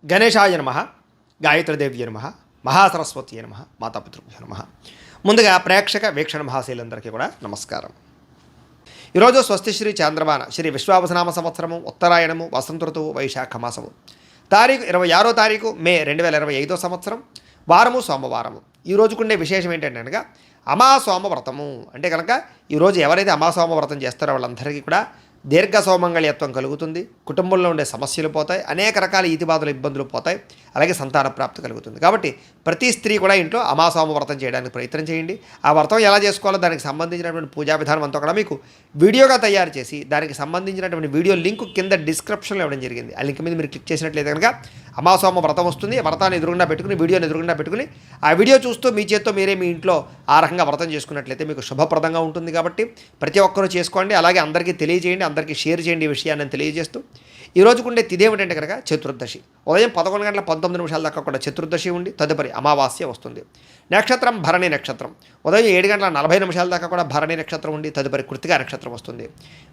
గణేశాయ నమ, గాయత్రీదేవ్య నమ, మహాసరస్వతి నమ, మాతాపితృభ్యో నమ. ముందుగా ప్రేక్షక వీక్షణ మహాశైలందరికీ కూడా నమస్కారం. ఈరోజు స్వస్తి శ్రీ చాంద్రమాన శ్రీ విశ్వావసనామ సంవత్సరము ఉత్తరాయణము వసంత ఋతువు వైశాఖ మాసము తారీఖు 26వ తారీఖు మే 2025 సంవత్సరం వారము సోమవారము. ఈ రోజుకుండే విశేషం ఏంటంటే అనగా అమాసోమ వ్రతము. అంటే కనుక ఈరోజు ఎవరైతే అమాసోమ వ్రతం చేస్తారో వాళ్ళందరికీ కూడా దీర్ఘ సౌమంగళ్యత్వం కలుగుతుంది, కుటుంబంలో ఉండే సమస్యలు పోతాయి, అనేక రకాల ఈతిబాధల ఇబ్బందులు పోతాయి, అలాగే సంతాన ప్రాప్తి కలుగుతుంది. కాబట్టి ప్రతి స్త్రీ కూడా ఇంట్లో అమాసోమ వ్రతం చేయడానికి ప్రయత్నం చేయండి. ఆ వ్రతం ఎలా చేసుకోవాలో దానికి సంబంధించినటువంటి పూజా విధానం అంతా కూడా మీకు వీడియోగా తయారు చేసి దానికి సంబంధించినటువంటి వీడియో లింక్ కింద డిస్క్రిప్షన్లో ఇవ్వడం జరిగింది. ఆ లింక్ మీద మీరు క్లిక్ చేసినట్లయితే కనుక అమాసోమ వ్రతం వస్తుంది. వ్రతాన్ని ఎదురుగుండా పెట్టుకుని వీడియోని ఎదురుగుండా పెట్టుకుని ఆ వీడియో చూస్తూ మీ చేత్తో మీరే మీ ఇంట్లో ఆ రకంగా వ్రతం చేసుకున్నట్లయితే మీకు శుభప్రదంగా ఉంటుంది. కాబట్టి ప్రతి ఒక్కరూ చేసుకోండి, అలాగే అందరికీ తెలియజేయండి, అందరికీ షేర్ చేయండి ఈ విషయాన్ని తెలియజేస్తూ ఈ రోజుకుండే తిథి ఏమిటంటే కనుక చతుర్దశి. ఉదయం 11:19 దాకా కూడా చతుర్దశి ఉండి తదుపరి అమావాస్య వస్తుంది. నక్షత్రం భరణి నక్షత్రం. ఉదయం 7:40 దాకా కూడా భరణి నక్షత్రం ఉండి తదుపరి కృత్తికా నక్షత్రం వస్తుంది.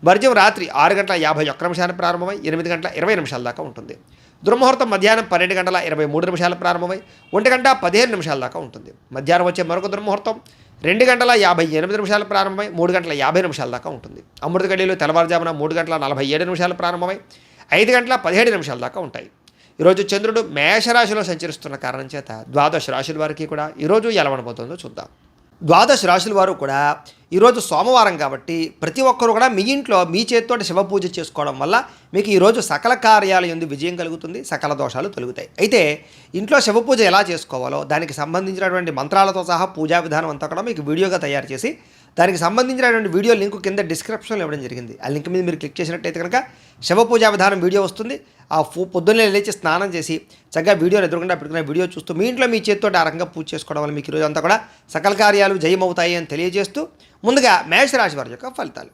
వర్జ్యం రాత్రి 6:51 ప్రారంభమై 8:20 దాకా ఉంటుంది. దుర్ముహూర్తం మధ్యాహ్నం 12:23 ప్రారంభమై 1:15 దాకా ఉంటుంది. మధ్యాహ్నం వచ్చే మరొక దుర్ముహూర్తం 2:58 ప్రారంభమై 3:50 దాకా ఉంటుంది. అమృత గడియలు తెల్లవారుజామున 3:47 ప్రారంభమై 5:17 దాకా ఉంటాయి. ఈరోజు చంద్రుడు మేషరాశిలో సంచరిస్తున్న కారణం చేత ద్వాదశ రాశుల వారికి కూడా ఈరోజు ఎలా ఉండబోతుందో చూద్దాం. ద్వాదశ రాశుల వారు కూడా ఈరోజు సోమవారం కాబట్టి ప్రతి ఒక్కరూ కూడా మీ ఇంట్లో మీ చేతితోటి శివ పూజ చేసుకోవడం వల్ల మీకు ఈరోజు సకల కార్యాల యందు విజయం కలుగుతుంది, సకల దోషాలు తొలుగుతాయి. అయితే ఇంట్లో శివ పూజ ఎలా చేసుకోవాలో దానికి సంబంధించినటువంటి మంత్రాలతో సహా పూజా విధానం అంతా కూడా మీకు వీడియోగా తయారు చేసి దానికి సంబంధించినటువంటి వీడియో లింక్ కింద డిస్క్రిప్షన్లో ఇవ్వడం జరిగింది. ఆ లింక్ మీద మీరు క్లిక్ చేసినట్టయితే కనుక శివ పూజా విధానం వీడియో వస్తుంది. ఆ పొద్దున్నే లేచి స్నానం చేసి చక్కగా వీడియోని ఎదురుకుండా పెట్టుకునే వీడియో చూస్తూ మీ ఇంట్లో మీ చేతితో ఆ రకంగా పూజ చేసుకోవడం వల్ల మీకు ఈరోజు అంతా కూడా సకల కార్యాలు జయమవుతాయి అని తెలియజేస్తూ ముందుగా మేషరాశి వారి యొక్క ఫలితాలు.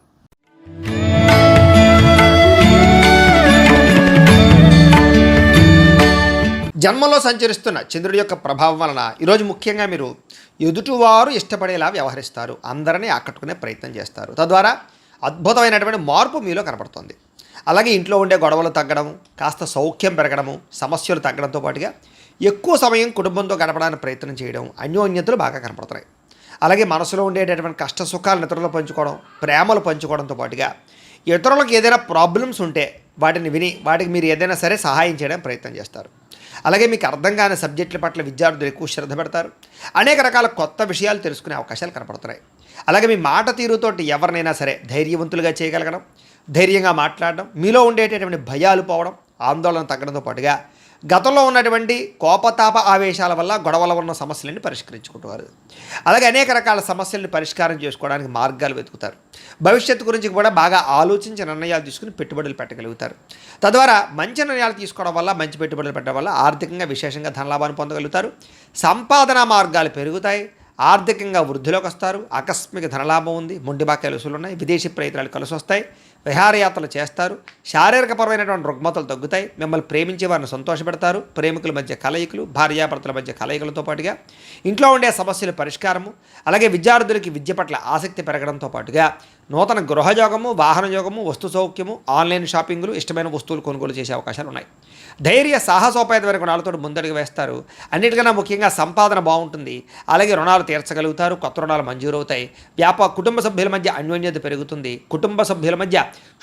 జన్మలో సంచరిస్తున్న చంద్రుడి యొక్క ప్రభావం వలన ఈరోజు ముఖ్యంగా మీరు ఎదుటివారు ఇష్టపడేలా వ్యవహరిస్తారు, అందరినీ ఆకట్టుకునే ప్రయత్నం చేస్తారు. తద్వారా అద్భుతమైనటువంటి మార్పు మీలో కనపడుతుంది. అలాగే ఇంట్లో ఉండే గొడవలు తగ్గడం, కాస్త సౌఖ్యం పెరగడము, సమస్యలు తగ్గడంతో పాటుగా ఎక్కువ సమయం కుటుంబంతో గడపడానికి ప్రయత్నం చేయడం, అన్యోన్యతలు బాగా కనపడుతున్నాయి. అలాగే మనసులో ఉండేటటువంటి కష్ట సుఖాలను ఇతరులు పంచుకోవడం, ప్రేమలు పంచుకోవడంతో పాటుగా ఇతరులకు ఏదైనా ప్రాబ్లమ్స్ ఉంటే వాటిని విని వాటికి మీరు ఏదైనా సరే సహాయం చేయడానికి ప్రయత్నం చేస్తారు. అలాగే మీకు అర్థం కాని సబ్జెక్టుల పట్ల విద్యార్థులు ఎక్కువ శ్రద్ధ పెడతారు. అనేక రకాల కొత్త విషయాలు తెలుసుకునే అవకాశాలు కనపడుతున్నాయి. అలాగే మీ మాట తీరుతోటి ఎవరినైనా సరే ధైర్యవంతులుగా చేయగలగడం, ధైర్యంగా మాట్లాడడం, మీలో ఉండేటటువంటి భయాలు పోవడం, ఆందోళన తగ్గడంతో పాటుగా గతంలో ఉన్నటువంటి కోపతాప ఆవేశాల వల్ల గొడవల ఉన్న సమస్యలను పరిష్కరించుకుంటారు. అలాగే అనేక రకాల సమస్యలను పరిష్కారం చేసుకోవడానికి మార్గాలు వెతుకుతారు. భవిష్యత్తు గురించి కూడా బాగా ఆలోచించి నిర్ణయాలు తీసుకుని పెట్టుబడులు పెట్టగలుగుతారు. తద్వారా మంచి నిర్ణయాలు తీసుకోవడం వల్ల, మంచి పెట్టుబడులు పెట్టడం వల్ల ఆర్థికంగా విశేషంగా ధనలాభాన్ని పొందగలుగుతారు. సంపాదన మార్గాలు పెరుగుతాయి, ఆర్థికంగా వృద్ధిలోకి వస్తారు. ఆకస్మిక ధనలాభం ఉంది, మొండి బాక్యాలు వసూలు ఉన్నాయి, విదేశీ ప్రయత్నాలు కలిసి వస్తాయి, విహారయాత్రలు చేస్తారు, శారీరకపరమైనటువంటి రుగ్మతలు తగ్గుతాయి, మిమ్మల్ని ప్రేమించే వారిని సంతోషపెడతారు, ప్రేమికుల మధ్య కలయికలు, భార్యాభర్తల మధ్య కలయికలతో పాటుగా ఇంట్లో ఉండే సమస్యల పరిష్కారము, అలాగే విద్యార్థులకి విద్య పట్ల ఆసక్తి పెరగడంతో పాటుగా నూతన గృహయోగము, వాహన యోగము, వస్తు సౌఖ్యము, ఆన్లైన్ షాపింగ్లు, ఇష్టమైన వస్తువులు కొనుగోలు చేసే అవకాశాలు ఉన్నాయి. ధైర్య సాహసోపేతమైన గుణాలతో ముందడుగు వేస్తారు. అన్నిటికన్నా ముఖ్యంగా సంపాదన బాగుంటుంది. అలాగే రుణాలు తీర్చగలుగుతారు, కొత్త రుణాలు మంజూరవుతాయి. కుటుంబ సభ్యుల మధ్య అన్యోన్యత పెరుగుతుంది. కుటుంబ సభ్యుల మధ్య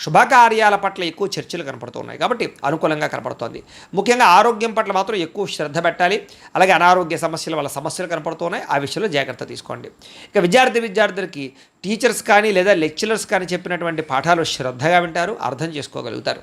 శుభకార్యాల పట్ల ఎక్కువ చర్చలు కనపడుతున్నాయి కాబట్టి అనుకూలంగా కనపడుతోంది. ముఖ్యంగా ఆరోగ్యం పట్ల మాత్రం ఎక్కువ శ్రద్ధ పెట్టాలి. అలాగే అనారోగ్య సమస్యల వల్ల సమస్యలు కనపడుతున్నాయి, ఆ విషయంలో జాగ్రత్త తీసుకోండి. ఇక విద్యార్థులకి టీచర్స్ కానీ లేదా లెక్చరర్స్ కానీ చెప్పినటువంటి పాఠాలు శ్రద్ధగా వింటారు, అర్థం చేసుకోగలుగుతారు.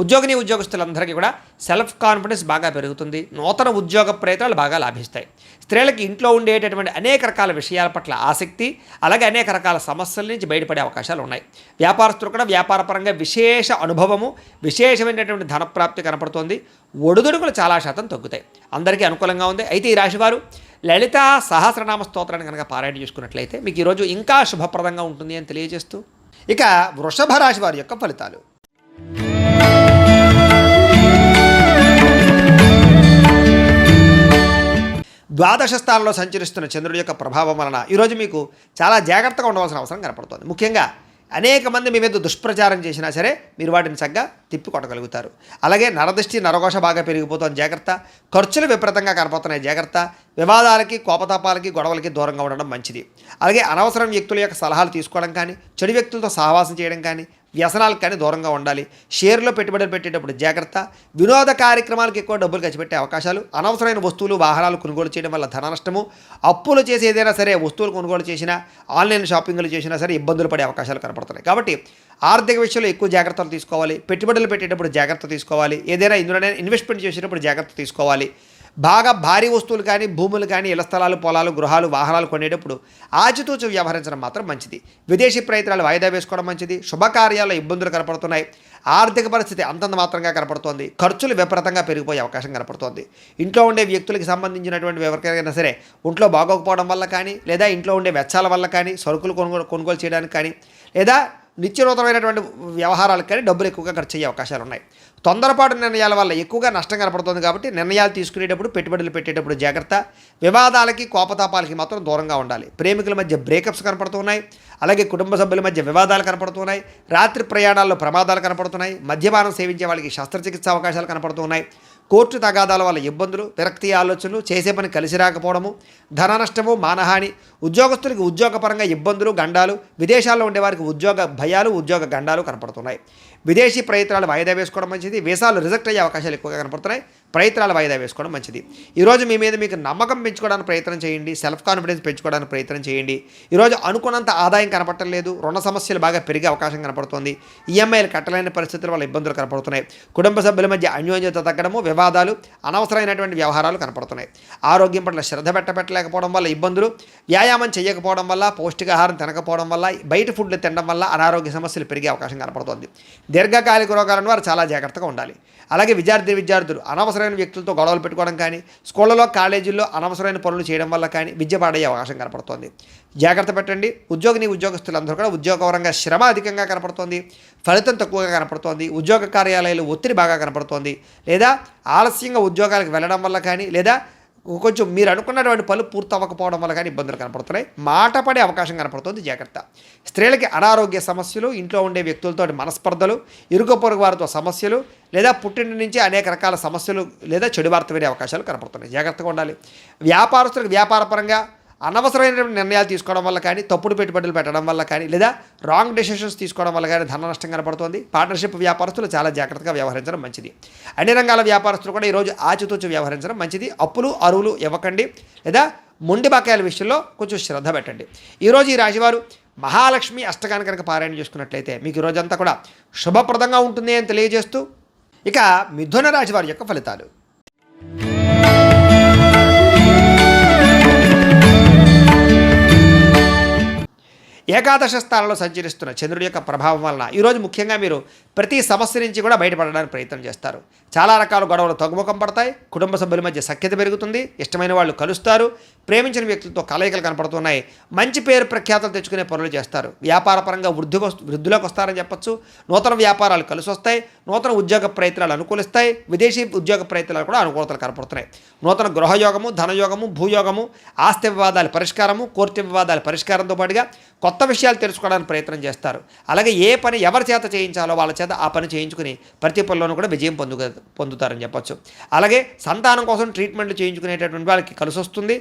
ఉద్యోగస్తులందరికీ కూడా సెల్ఫ్ కాన్ఫిడెన్స్ బాగా పెరుగుతుంది. నూతన ఉద్యోగ ప్రయత్నాలు బాగా లాభిస్తాయి. స్త్రీలకి ఇంట్లో ఉండేటటువంటి అనేక రకాల విషయాల పట్ల ఆసక్తి, అలాగే అనేక రకాల సమస్యల నుంచి బయటపడే అవకాశాలు ఉన్నాయి. వ్యాపారస్తులు కూడా వ్యాపారపరంగా విశేష అనుభవము, విశేషమైనటువంటి ధనప్రాప్తి కనపడుతోంది. ఒడుదుడుకులు చాలా శాతం తగ్గుతాయి. అందరికీ అనుకూలంగా ఉంది. అయితే ఈ రాశివారు లలిత సహస్రనామ స్తోత్రాన్ని కనుక పారాయణ చేసుకున్నట్లయితే మీకు ఈరోజు ఇంకా శుభప్రదంగా ఉంటుంది అని తెలియజేస్తూ ఇక వృషభ రాశి వారి యొక్క ఫలితాలు. ద్వాదశ స్థానంలో సంచరిస్తున్న చంద్రుడి యొక్క ప్రభావం వలన ఈరోజు మీకు చాలా జాగ్రత్తగా ఉండవలసిన అవసరం కనపడుతుంది. ముఖ్యంగా అనేక మంది మీ మీద దుష్ప్రచారం చేసినా సరే మీరు వాటిని చక్కగా తిప్పి కొట్టగలుగుతారు. అలాగే నరదృష్టి నరఘోష బాగా పెరిగిపోతుంది, జాగ్రత్త. ఖర్చులు విపరీతంగా కనపడుతున్నాయి, జాగ్రత్త. వివాదాలకి కోపతాపాలకి గొడవలకి దూరంగా ఉండడం మంచిది. అలాగే అనవసరం వ్యక్తుల యొక్క సలహాలు తీసుకోవడం కానీ, చెడు వ్యక్తులతో సహవాసం చేయడం కానీ, వ్యసనాలకు కానీ దూరంగా ఉండాలి. షేర్లో పెట్టుబడులు పెట్టేటప్పుడు జాగ్రత్త. వినోద కార్యక్రమాలకు ఎక్కువ డబ్బులు ఖర్చు పెట్టే అవకాశాలు, అనవసరమైన వస్తువులు వాహనాలు కొనుగోలు చేయడం వల్ల ధన నష్టము, అప్పులు చేసి ఏదైనా సరే వస్తువులు కొనుగోలు చేసినా, ఆన్లైన్ షాపింగ్లు చేసినా సరే ఇబ్బందులు పడే అవకాశాలు కనపడుతున్నాయి. కాబట్టి ఆర్థిక విషయంలో ఎక్కువ జాగ్రత్తలు తీసుకోవాలి. పెట్టుబడులు పెట్టేటప్పుడు జాగ్రత్త తీసుకోవాలి. ఏదైనా ఇందులోనే ఇన్వెస్ట్మెంట్ చేసేటప్పుడు జాగ్రత్త తీసుకోవాలి. బాగా భారీ వస్తువులు కానీ, భూములు కానీ, ఇళ్ల స్థలాలు, పొలాలు, గృహాలు, వాహనాలు కొనేటప్పుడు ఆచితూచి వ్యవహరించడం మాత్రం మంచిది. విదేశీ ప్రయత్నాలు వాయిదా వేసుకోవడం మంచిది. శుభకార్యాల్లో ఇబ్బందులు కనపడుతున్నాయి. ఆర్థిక పరిస్థితి అంతంత మాత్రంగా కనపడుతోంది. ఖర్చులు విపరీతంగా పెరిగిపోయే అవకాశం కనపడుతోంది. ఇంట్లో ఉండే వ్యక్తులకి సంబంధించినటువంటి ఎవరికైనా సరే ఒంట్లో బాగోకపోవడం వల్ల కానీ, లేదా ఇంట్లో ఉండే వెచ్చాల వల్ల కానీ, సరుకులు కొనుగోలు చేయడానికి కానీ, లేదా నిత్యనూతనమైనటువంటి వ్యవహారాలకు కానీ డబ్బులు ఎక్కువగా ఖర్చు అయ్యే అవకాశాలు ఉన్నాయి. తొందరపాటు నిర్ణయాల వల్ల ఎక్కువగా నష్టం కనపడుతుంది. కాబట్టి నిర్ణయాలు తీసుకునేటప్పుడు, పెట్టుబడులు పెట్టేటప్పుడు జాగ్రత్త. వివాదాలకి కోపతాపాలకి మాత్రం దూరంగా ఉండాలి. ప్రేమికుల మధ్య బ్రేకప్స్ కనపడుతున్నాయి. అలాగే కుటుంబ సభ్యుల మధ్య వివాదాలు కనపడుతున్నాయి. రాత్రి ప్రయాణాల్లో ప్రమాదాలు కనపడుతున్నాయి. మద్యపానం సేవించే వాళ్ళకి శస్త్రచికిత్స అవకాశాలు కనపడుతున్నాయి. కోర్టు తగాదాల వల్ల ఇబ్బందులు, విరక్తి ఆలోచనలు, చేసే పని కలిసి రాకపోవడము, ధన నష్టము, మానహాని, ఉద్యోగస్తులకి ఉద్యోగపరంగా ఇబ్బందులు, గండాలు, విదేశాల్లో ఉండేవారికి ఉద్యోగ భయాలు, ఉద్యోగ గండాలు కనపడుతున్నాయి. విదేశీ ప్రయత్నాలు వాయిదా వేసుకోవడం మంచిది. వీసాలు రిజెక్ట్ అయ్యే అవకాశాలు ఎక్కువగా కనపడుతున్నాయి. ప్రయత్నాలు వాయిదా వేసుకోవడం మంచిది. ఈరోజు మీ మీద మీకు నమ్మకం పెంచుకోవడానికి ప్రయత్నం చేయండి. సెల్ఫ్ కాన్ఫిడెన్స్ పెంచుకోవడానికి ప్రయత్నం చేయండి. ఈరోజు అనుకున్నంత ఆదాయం కనపడటం లేదు. రుణ సమస్యలు బాగా పెరిగే అవకాశం కనపడుతుంది. ఈఎంఐలు కట్టలేని పరిస్థితుల వల్ల ఇబ్బందులు కనపడుతున్నాయి. కుటుంబ సభ్యుల మధ్య అన్యోన్యత తగ్గడము, వివాదాలు, అనవసరమైనటువంటి వ్యవహారాలు కనపడుతున్నాయి. ఆరోగ్యం పట్ల శ్రద్ధ పెట్టలేకపోవడం వల్ల ఇబ్బందులు, వ్యాయామం చేయకపోవడం వల్ల, పౌష్టికాహారం తినకపోవడం వల్ల, బయట ఫుడ్లు తినడం వల్ల అనారోగ్య సమస్యలు పెరిగే అవకాశం కనపడుతుంది. దీర్ఘకాలిక రోగాలను వారు చాలా జాగ్రత్తగా ఉండాలి. అలాగే విద్యార్థులు అనవసరమైన వ్యక్తులతో గొడవలు పెట్టుకోవడం కానీ, స్కూళ్ళలో కాలేజీల్లో అనవసరమైన పనులు చేయడం వల్ల కానీ విద్య పాడయ్యే అవకాశం కనపడుతుంది. జాగ్రత్త పెట్టండి. ఉద్యోగస్తులందరూ కూడా ఉద్యోగపరంగా శ్రమ అధికంగా కనపడుతోంది. ఫలితం తక్కువగా కనపడుతోంది. ఉద్యోగ కార్యాలయాలు ఒత్తిడి బాగా కనపడుతోంది. లేదా ఆలస్యంగా ఉద్యోగాలకు వెళ్ళడం వల్ల కానీ, లేదా కొంచెం మీరు అనుకున్నటువంటి పనులు పూర్తి అవ్వకపోవడం వల్ల కానీ ఇబ్బందులు కనపడుతున్నాయి. మాట పడే అవకాశం కనపడుతుంది, జాగ్రత్త. స్త్రీలకి అనారోగ్య సమస్యలు, ఇంట్లో ఉండే వ్యక్తులతో మనస్పర్ధలు, ఇరుగు పొరుగు వారితో సమస్యలు, లేదా పుట్టిన నుంచి అనేక రకాల సమస్యలు లేదా చెడు వార్త వినే అవకాశాలు కనపడుతున్నాయి. జాగ్రత్తగా ఉండాలి. వ్యాపారస్తులకు వ్యాపారపరంగా అనవసరమైన నిర్ణయాలు తీసుకోవడం వల్ల కానీ, తప్పుడు పెట్టుబడులు పెట్టడం వల్ల కానీ, లేదా రాంగ్ డెసిషన్స్ తీసుకోవడం వల్ల కానీ ధన నష్టం కనపడుతుంది. పార్ట్నర్షిప్ వ్యాపారస్తులు చాలా జాగ్రత్తగా వ్యవహరించడం మంచిది. అన్ని రంగాల వ్యాపారస్తులు కూడా ఈరోజు ఆచితూచి వ్యవహరించడం మంచిది. అప్పులు అరువులు ఇవ్వకండి, లేదా మొండి బకాయిల విషయంలో కొంచెం శ్రద్ధ పెట్టండి. ఈరోజు ఈ రాశివారు మహాలక్ష్మి అష్టకాన్ని కనుక పారాయణ చేసుకున్నట్లయితే మీకు ఈరోజంతా కూడా శుభప్రదంగా ఉంటుంది అని తెలియజేస్తూ, ఇక మిథున రాశి వారి యొక్క ఫలితాలు. ఏకాదశ స్థానంలో సంచరిస్తున్న చంద్రుడి యొక్క ప్రభావం వలన ఈరోజు ముఖ్యంగా మీరు ప్రతి సమస్య నుంచి కూడా బయటపడడానికి ప్రయత్నం చేస్తారు. చాలా రకాల గొడవలు తగ్గుముఖం పడతాయి. కుటుంబ సభ్యుల మధ్య సఖ్యత పెరుగుతుంది. ఇష్టమైన వాళ్ళు కలుస్తారు. ప్రేమించిన వ్యక్తులతో కలయికలు కనపడుతున్నాయి. మంచి పేరు ప్రఖ్యాతలు తెచ్చుకునే పనులు చేస్తారు. వ్యాపారపరంగా వృద్ధిలోకి వస్తారని చెప్పొచ్చు. నూతన వ్యాపారాలు కలిసి వస్తాయి. నూతన ఉద్యోగ ప్రయత్నాలు అనుకూలిస్తాయి. విదేశీ ఉద్యోగ ప్రయత్నాలు కూడా అనుకూలతలు కనపడుతున్నాయి. నూతన గృహయోగము, ధనయోగము, భూయోగము, ఆస్తి వివాదాల పరిష్కారము, కోర్టు వివాదాల పరిష్కారంతో పాటుగా కొత్త విషయాలు తెలుసుకోవడానికి ప్రయత్నం చేస్తారు. అలాగే ఏ పని ఎవరి చేత చేయించాలో వాళ్ళ చేత ఆ పని చేయించుకుని ప్రతి పనిలోనూ కూడా విజయం పొందుతారని చెప్పొచ్చు. అలాగే సంతానం కోసం ట్రీట్మెంట్లు చేయించుకునేటటువంటి వాళ్ళకి కలిసి వస్తుంది.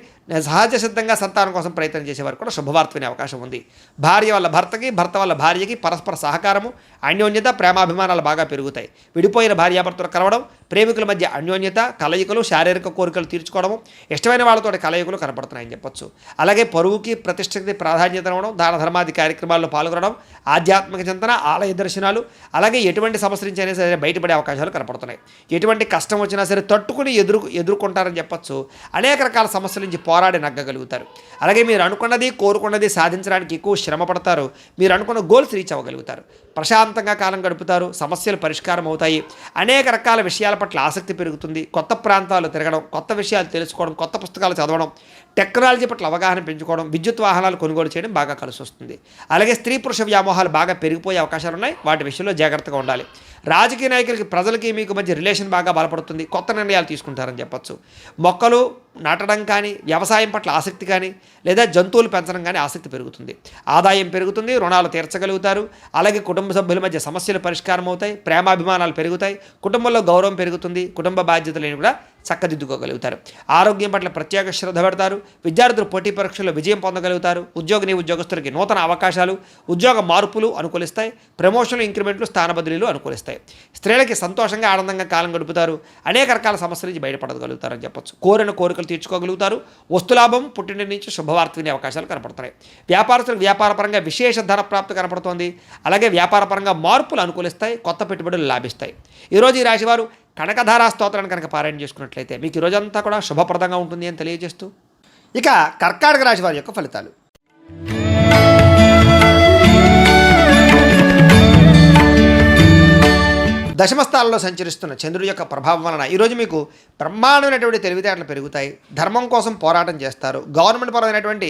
సహజ సిద్ధంగా సంతానం కోసం ప్రయత్నం చేసేవారు కూడా శుభవార్త వినే అవకాశం ఉంది. భార్య వల్ల భర్తకి, భర్త వల్ల భార్యకి పరస్పర సహకారము, అన్యోన్యత, ప్రేమాభిమానాలు బాగా పెరుగుతాయి. విడిపోయిన భార్యాభర్తలు కలవడం, ప్రేమికుల మధ్య అన్యోన్యత, కలయికలు, శారీరక కోరికలు తీర్చుకోవడము, ఇష్టమైన వాళ్ళతో కలయికలు కనపడుతున్నాయని చెప్పొచ్చు. అలాగే పరువుకి, ప్రతిష్టకి ప్రాధాన్యత ఇవ్వడం, దాన ధర్మాది కార్యక్రమాల్లో పాల్గొనడం, ఆధ్యాత్మిక చింతన, ఆలయ దర్శనాలు, అలాగే ఎటువంటి సమస్య నుంచి అయినా సరే బయటపడే అవకాశాలు కనపడుతున్నాయి. ఎటువంటి కష్టం వచ్చినా సరే తట్టుకుని ఎదుర్కొంటారని చెప్పొచ్చు. అనేక రకాల సమస్యల నుంచి పోరాడి నగ్గగలుగుతారు. అలాగే మీరు అనుకున్నది, కోరుకున్నది సాధించడానికి ఎక్కువ శ్రమ పడతారు. మీరు అనుకున్న గోల్స్ రీచ్ అవ్వగలుగుతారు. ప్రశాంతంగా కాలం గడుపుతారు. సమస్యలు పరిష్కారం అవుతాయి. అనేక రకాల విషయాల పట్ల ఆసక్తి పెరుగుతుంది. కొత్త ప్రాంతాలు తిరగడం, కొత్త విషయాలు తెలుసుకోవడం, కొత్త పుస్తకాలు చదవడం, టెక్నాలజీ పట్ల అవగాహన పెంచుకోవడం, విద్యుత్ వాహనాలు కొనుగోలు చేయడం బాగా కలిసి వస్తుంది. అలాగే స్త్రీ పురుష వ్యామోహాలు బాగా పెరిగిపోయే అవకాశాలు ఉన్నాయి. వాటి విషయంలో జాగ్రత్తగా ఉండాలి. రాజకీయ నాయకులకి ప్రజలకి మీకు మధ్య రిలేషన్ బాగా బలపడుతుంది, కొత్త నిర్ణయాలు తీసుకుంటారని చెప్పొచ్చు. మొక్కలు నాటడం కానీ, వ్యవసాయం పట్ల ఆసక్తి కానీ, లేదా జంతువులు పెంచడం కానీ ఆసక్తి పెరుగుతుంది. ఆదాయం పెరుగుతుంది, రుణాలు తీర్చగలుగుతారు. అలాగే కుటుంబ సభ్యుల మధ్య సమస్యలు పరిష్కారం అవుతాయి, ప్రేమాభిమానాలు పెరుగుతాయి, కుటుంబంలో గౌరవం పెరుగుతుంది, కుటుంబ బాధ్యతలను కూడా చక్కదిద్దుకోగలుగుతారు. ఆరోగ్యం పట్ల ప్రత్యేక శ్రద్ధ పెడతారు. విద్యార్థులు పోటీ పరీక్షల్లో విజయం పొందగలుగుతారు. ఉద్యోగస్తులకి నూతన అవకాశాలు, ఉద్యోగ మార్పులు అనుకూలిస్తాయి. ప్రమోషన్లు, ఇంక్రిమెంట్లు, స్థాన బదిలీలు అనుకూలిస్తాయి. స్త్రీలకి సంతోషంగా ఆనందంగా కాలం గడుపుతారు. అనేక రకాల సమస్యల నుంచి బయటపడగలుగుతారని చెప్పొచ్చు. కోరిన కోరికలు తీర్చుకోగలుగుతారు. వస్తులాభం, పుట్టింటి నుంచి శుభవార్త వినే అవకాశాలు కనపడుతున్నాయి. వ్యాపారస్తులకు వ్యాపారపరంగా విశేష ధన ప్రాప్తి కనపడుతోంది. అలాగే వ్యాపారపరంగా మార్పులు అనుకూలిస్తాయి, కొత్త పెట్టుబడులు లాభిస్తాయి. ఈరోజు ఈ రాశివారు కనకధారా స్తోత్రాన్ని కనుక పారాయణ చేసుకున్నట్లయితే మీకు ఈ రోజంతా కూడా శుభప్రదంగా ఉంటుంది అని తెలియజేస్తూ, ఇక కర్కాటక రాశి వారి యొక్క ఫలితాలు. దశమస్థానంలో సంచరిస్తున్న చంద్రుడి యొక్క ప్రభావం వలన ఈరోజు మీకు బ్రహ్మాండమైనటువంటి తెలివితేటలు పెరుగుతాయి. ధర్మం కోసం పోరాటం చేస్తారు. గవర్నమెంట్ పరమైనటువంటి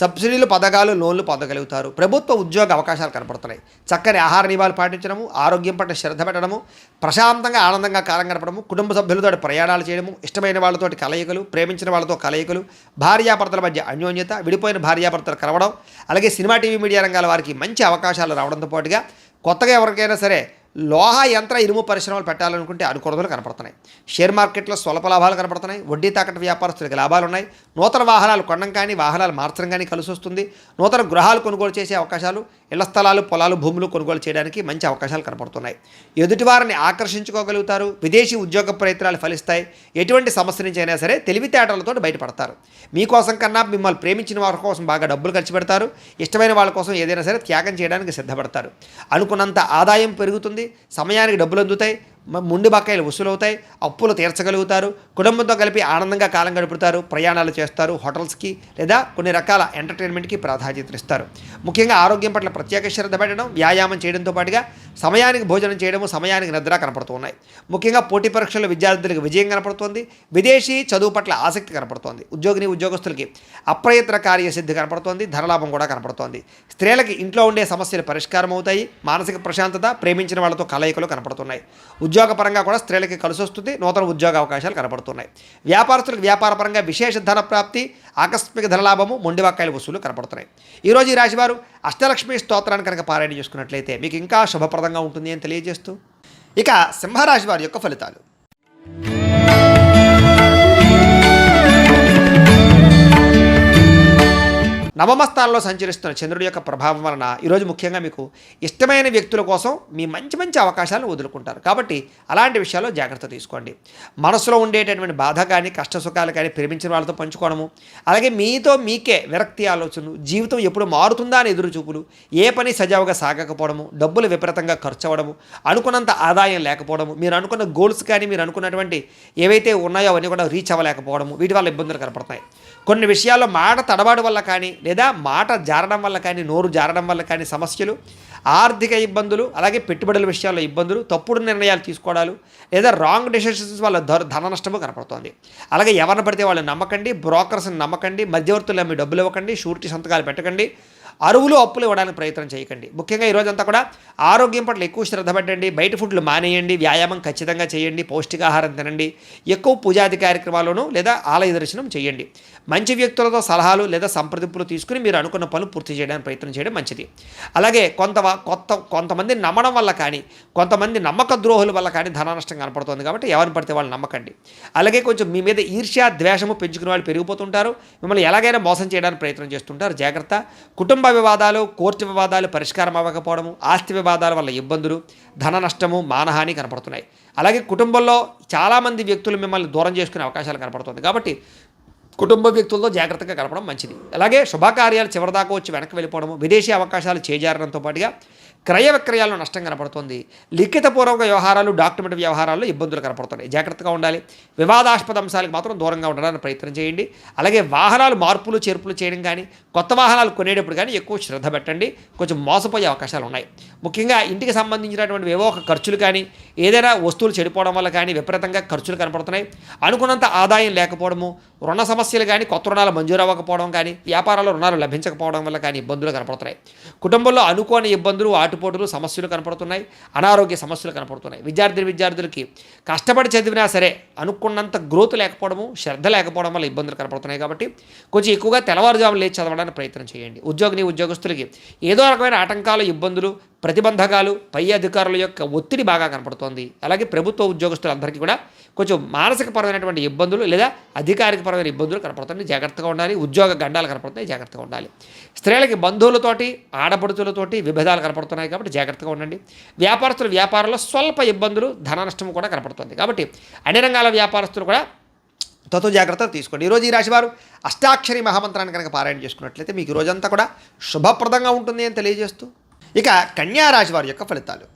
సబ్సిడీలు, పథకాలు, లోన్లు పొందగలుగుతారు. ప్రభుత్వ ఉద్యోగ అవకాశాలు కనపడుతున్నాయి. చక్కని ఆహార నియమాలు పాటించడము, ఆరోగ్యం పట్ల శ్రద్ధ పెట్టడము, ప్రశాంతంగా ఆనందంగా కాలం గడపడము, కుటుంబ సభ్యులతో ప్రయాణాలు చేయడము, ఇష్టమైన వాళ్ళతోటి కలయికలు, ప్రేమించిన వాళ్ళతో కలయికలు, భార్యాభర్తల మధ్య అన్యోన్యత, విడిపోయిన భార్యాభర్తలు కలవడం, అలాగే సినిమా, టీవీ, మీడియా రంగాల వారికి మంచి అవకాశాలు రావడంతో పాటుగా కొత్తగా ఎవరికైనా సరే లోహ యంత్ర ఇనుము పరిశ్రమలు పెట్టాలనుకుంటే అనుకూలతలు కనపడుతున్నాయి. షేర్ మార్కెట్లో స్వల్ప లాభాలు కనపడుతున్నాయి. వడ్డీ తాకట్టు వ్యాపారస్తులకు లాభాలు ఉన్నాయి. నూతన వాహనాలు కొనడం కానీ, వాహనాలు మార్చడం కానీ కలిసి వస్తుంది. నూతన గృహాలు కొనుగోలు చేసే అవకాశాలు, ఇళ్ల స్థలాలు, పొలాలు, భూములు కొనుగోలు చేయడానికి మంచి అవకాశాలు కనపడుతున్నాయి. ఎదుటివారిని ఆకర్షించుకోగలుగుతారు. విదేశీ ఉద్యోగ ప్రయత్నాలు ఫలిస్తాయి. ఎటువంటి సమస్య నుంచి అయినా సరే తెలివితేటలతో బయటపడతారు. మీకోసం కన్నా మిమ్మల్ని ప్రేమించిన వారి కోసం బాగా డబ్బులు ఖర్చు పెడతారు. ఇష్టమైన వాళ్ళ కోసం ఏదైనా సరే త్యాగం చేయడానికి సిద్ధపడతారు. అనుకున్నంత ఆదాయం పెరుగుతుంది. సమయానికి డబ్బులు అందుతాయి. ముండి బకాయిలు వసూలవుతాయి. అప్పులు తీర్చగలుగుతారు. కుటుంబంతో కలిపి ఆనందంగా కాలం గడుపుతారు. ప్రయాణాలు చేస్తారు. హోటల్స్కి లేదా కొన్ని రకాల ఎంటర్టైన్మెంట్కి ప్రాధాన్యత ఇస్తారు. ముఖ్యంగా ఆరోగ్యం పట్ల ప్రత్యేక శ్రద్ధ పెట్టడం, వ్యాయామం చేయడంతో పాటుగా సమయానికి భోజనం చేయడము, సమయానికి నిద్ర కనపడుతూ ఉన్నాయి. ముఖ్యంగా పోటీ పరీక్షల్లో విద్యార్థులకు విజయం కనపడుతోంది. విదేశీ చదువు పట్ల ఆసక్తి కనపడుతోంది. ఉద్యోగస్తులకి అప్రయత్న కార్యసిద్ధి కనపడుతోంది. ధనలాభం కూడా కనపడుతోంది. స్త్రీలకి ఇంట్లో ఉండే సమస్యలు పరిష్కారం అవుతాయి. మానసిక ప్రశాంతత, ప్రేమించిన వాళ్ళతో కలయికలు కనపడుతున్నాయి. ఉద్యోగపరంగా కూడా స్త్రీలకి కలిసి వస్తుంది. నూతన ఉద్యోగ అవకాశాలు కనపడుతున్నాయి. వ్యాపారస్తులకు వ్యాపారపరంగా విశేష ధన ప్రాప్తి, ఆకస్మిక ధనలాభము, మొండివాకాయల వసూలు కనపడుతున్నాయి. ఈరోజు ఈ రాశివారు అష్టలక్ష్మి స్తోత్రాన్ని కనుక పారాయణ చేసుకున్నట్లయితే మీకు ఇంకా శుభప్రదంగా ఉంటుంది అని తెలియజేస్తూ, ఇక సింహరాశి వారి యొక్క ఫలితాలు. నవమ స్థానంలో సంచరిస్తున్న చంద్రుడి యొక్క ప్రభావం వలన ఈరోజు ముఖ్యంగా మీకు ఇష్టమైన వ్యక్తుల కోసం మీ మంచి అవకాశాలను వదులుకుంటారు. కాబట్టి అలాంటి విషయాల్లో జాగ్రత్త తీసుకోండి. మనసులో ఉండేటటువంటి బాధ కానీ, కష్టసుఖాలు కానీ ప్రేమించిన వాళ్ళతో పంచుకోవడము, అలాగే మీతో మీకే విరక్తి ఆలోచనలు, జీవితం ఎప్పుడు మారుతుందా అని ఎదురు చూపులు, ఏ పని సజావుగా సాగకపోవడము, డబ్బులు విపరీతంగా ఖర్చు అవ్వడము, అనుకున్నంత ఆదాయం లేకపోవడము, మీరు అనుకున్న గోల్స్ కానీ మీరు అనుకున్నటువంటి ఏవైతే ఉన్నాయో అవన్నీ కూడా రీచ్ అవ్వలేకపోవడము, వీటి వల్ల ఇబ్బందులు కనపడుతున్నాయి. కొన్ని విషయాల్లో మాట తడబాటు వల్ల కానీ, లేదా మాట జారడం వల్ల కానీ, నోరు జారడం వల్ల కానీ సమస్యలు, ఆర్థిక ఇబ్బందులు, అలాగే పెట్టుబడుల విషయాల్లో ఇబ్బందులు, తప్పుడు నిర్ణయాలు తీసుకోవడాలు, లేదా రాంగ్ డెసిషన్స్ వల్ల ధన నష్టము కనపడుతోంది. అలాగే ఎవరిని పడితే వాళ్ళు నమ్మకండి, బ్రోకర్స్ని నమ్మకండి, మధ్యవర్తులు మీ డబ్బులు ఇవ్వకండి, షూరిటీ సంతకాలు పెట్టకండి, అరువులు అప్పులు ఇవ్వడానికి ప్రయత్నం చేయకండి. ముఖ్యంగా ఈరోజంతా కూడా ఆరోగ్యం పట్ల ఎక్కువ శ్రద్ధ పెట్టండి. బయట ఫుడ్లు మానేయండి. వ్యాయామం ఖచ్చితంగా చేయండి. పౌష్టికాహారం తినండి. ఎక్కువ పూజాది కార్యక్రమాలను లేదా ఆలయ దర్శనం చేయండి. మంచి వ్యక్తులతో సలహాలు లేదా సంప్రదింపులు తీసుకుని మీరు అనుకున్న పనులు పూర్తి చేయడానికి ప్రయత్నం చేయడం మంచిది. అలాగే కొంతమంది నమ్మడం వల్ల కానీ, కొంతమంది నమ్మక ద్రోహుల వల్ల కానీ ధన నష్టం కనపడుతుంది. కాబట్టి ఎవరిని పడితే వాళ్ళు నమ్మకండి. అలాగే కొంచెం మీ మీద ఈర్ష్య, ద్వేషము పెంచుకునే వాళ్ళు పెరిగిపోతుంటారు. మిమ్మల్ని ఎలాగైనా మోసం చేయడానికి ప్రయత్నం చేస్తుంటారు. జాగ్రత్త. కుటుంబ వివాదాలు, కోర్టు వివాదాలు పరిష్కారం అవ్వకపోవడము, ఆస్తి వివాదాల వల్ల ఇబ్బందులు, ధన నష్టము, మానహాని కనపడుతున్నాయి. అలాగే కుటుంబంలో చాలామంది వ్యక్తులు మిమ్మల్ని దూరం చేసుకునే అవకాశాలు కనపడుతుంది. కాబట్టి కుటుంబ వ్యక్తులతో జాగ్రత్తగా గడపడం మంచిది. అలాగే శుభకార్యాలు చివరిదాకా వచ్చి వెనక్కి వెళ్ళిపోవడము, విదేశీ అవకాశాలు చేజారడంతో పాటుగా క్రయ విక్రయాల్లో నష్టం కనపడుతుంది. లిఖితపూర్వక వ్యవహారాలు, డాక్యుమెంట్ వ్యవహారాల్లో ఇబ్బందులు కనపడుతున్నాయి. జాగ్రత్తగా ఉండాలి. వివాదాస్పద అంశాలకు మాత్రం దూరంగా ఉండడానికి ప్రయత్నం చేయండి. అలాగే వాహనాలు మార్పులు చేర్పులు చేయడం కానీ, కొత్త వాహనాలు కొనేటప్పుడు కానీ ఎక్కువ శ్రద్ధ పెట్టండి. కొంచెం మోసపోయే అవకాశాలు ఉన్నాయి. ముఖ్యంగా ఇంటికి సంబంధించినటువంటి ఏవో ఒక ఖర్చులు కానీ, ఏదైనా వస్తువులు చెడిపోవడం వల్ల కానీ విపరీతంగా ఖర్చులు కనపడుతున్నాయి. అనుకున్నంత ఆదాయం లేకపోవడము, రుణ సమస్యలు కానీ, కొత్త రుణాలు మంజూరు అవ్వకపోవడం కానీ, వ్యాపారాల్లో రుణాలు లభించకపోవడం వల్ల కానీ ఇబ్బందులు కనపడుతున్నాయి. కుటుంబంలో అనుకోని ఇబ్బందులు, ఆటుపోటులు సమస్యలు కనపడుతున్నాయి, అనారోగ్య సమస్యలు కనపడుతున్నాయి. విద్యార్థులకి కష్టపడి చదివినా సరే అనుకున్నంత గ్రోత్ లేకపోవడము, శ్రద్ధ లేకపోవడం వల్ల ఇబ్బందులు కనపడుతున్నాయి. కాబట్టి కొంచెం ఎక్కువగా తెల్లవారుజాము లేచి చదవడానికి ప్రయత్నం చేయండి. ఉద్యోగస్తులకి ఏదో రకమైన ఆటంకాలు, ఇబ్బందులు, ప్రతిబంధకాలు, పై అధికారుల యొక్క ఒత్తిడి బాగా కనపడుతోంది. అలాగే ప్రభుత్వ ఉద్యోగస్తులందరికీ కూడా కొంచెం మానసికపరమైనటువంటి ఇబ్బందులు లేదా అధికారికపరమైన ఇబ్బందులు కనపడుతుంది, జాగ్రత్తగా ఉండాలి. ఉద్యోగ గండాలు కనపడుతున్నాయి, జాగ్రత్తగా ఉండాలి. స్త్రీలకి బంధువులతోటి, ఆడపడుచులతోటి విభేదాలు కనపడుతున్నాయి కాబట్టి జాగ్రత్తగా ఉండండి. వ్యాపారంలో స్వల్ప ఇబ్బందులు, ధన నష్టం కూడా కనపడుతుంది. కాబట్టి అన్ని రంగాల వ్యాపారస్తులు కూడా జాగ్రత్తలు తీసుకోండి. ఈరోజు ఈ రాశివారు అష్టాక్షరి మహామంత్రాన్ని కనుక పారాయణ చేసుకున్నట్లయితే మీకు రోజంతా కూడా శుభప్రదంగా ఉంటుంది అని తెలియజేస్తూ ఇక కన్యా రాశి వారి యొక్క ఫలితాలు.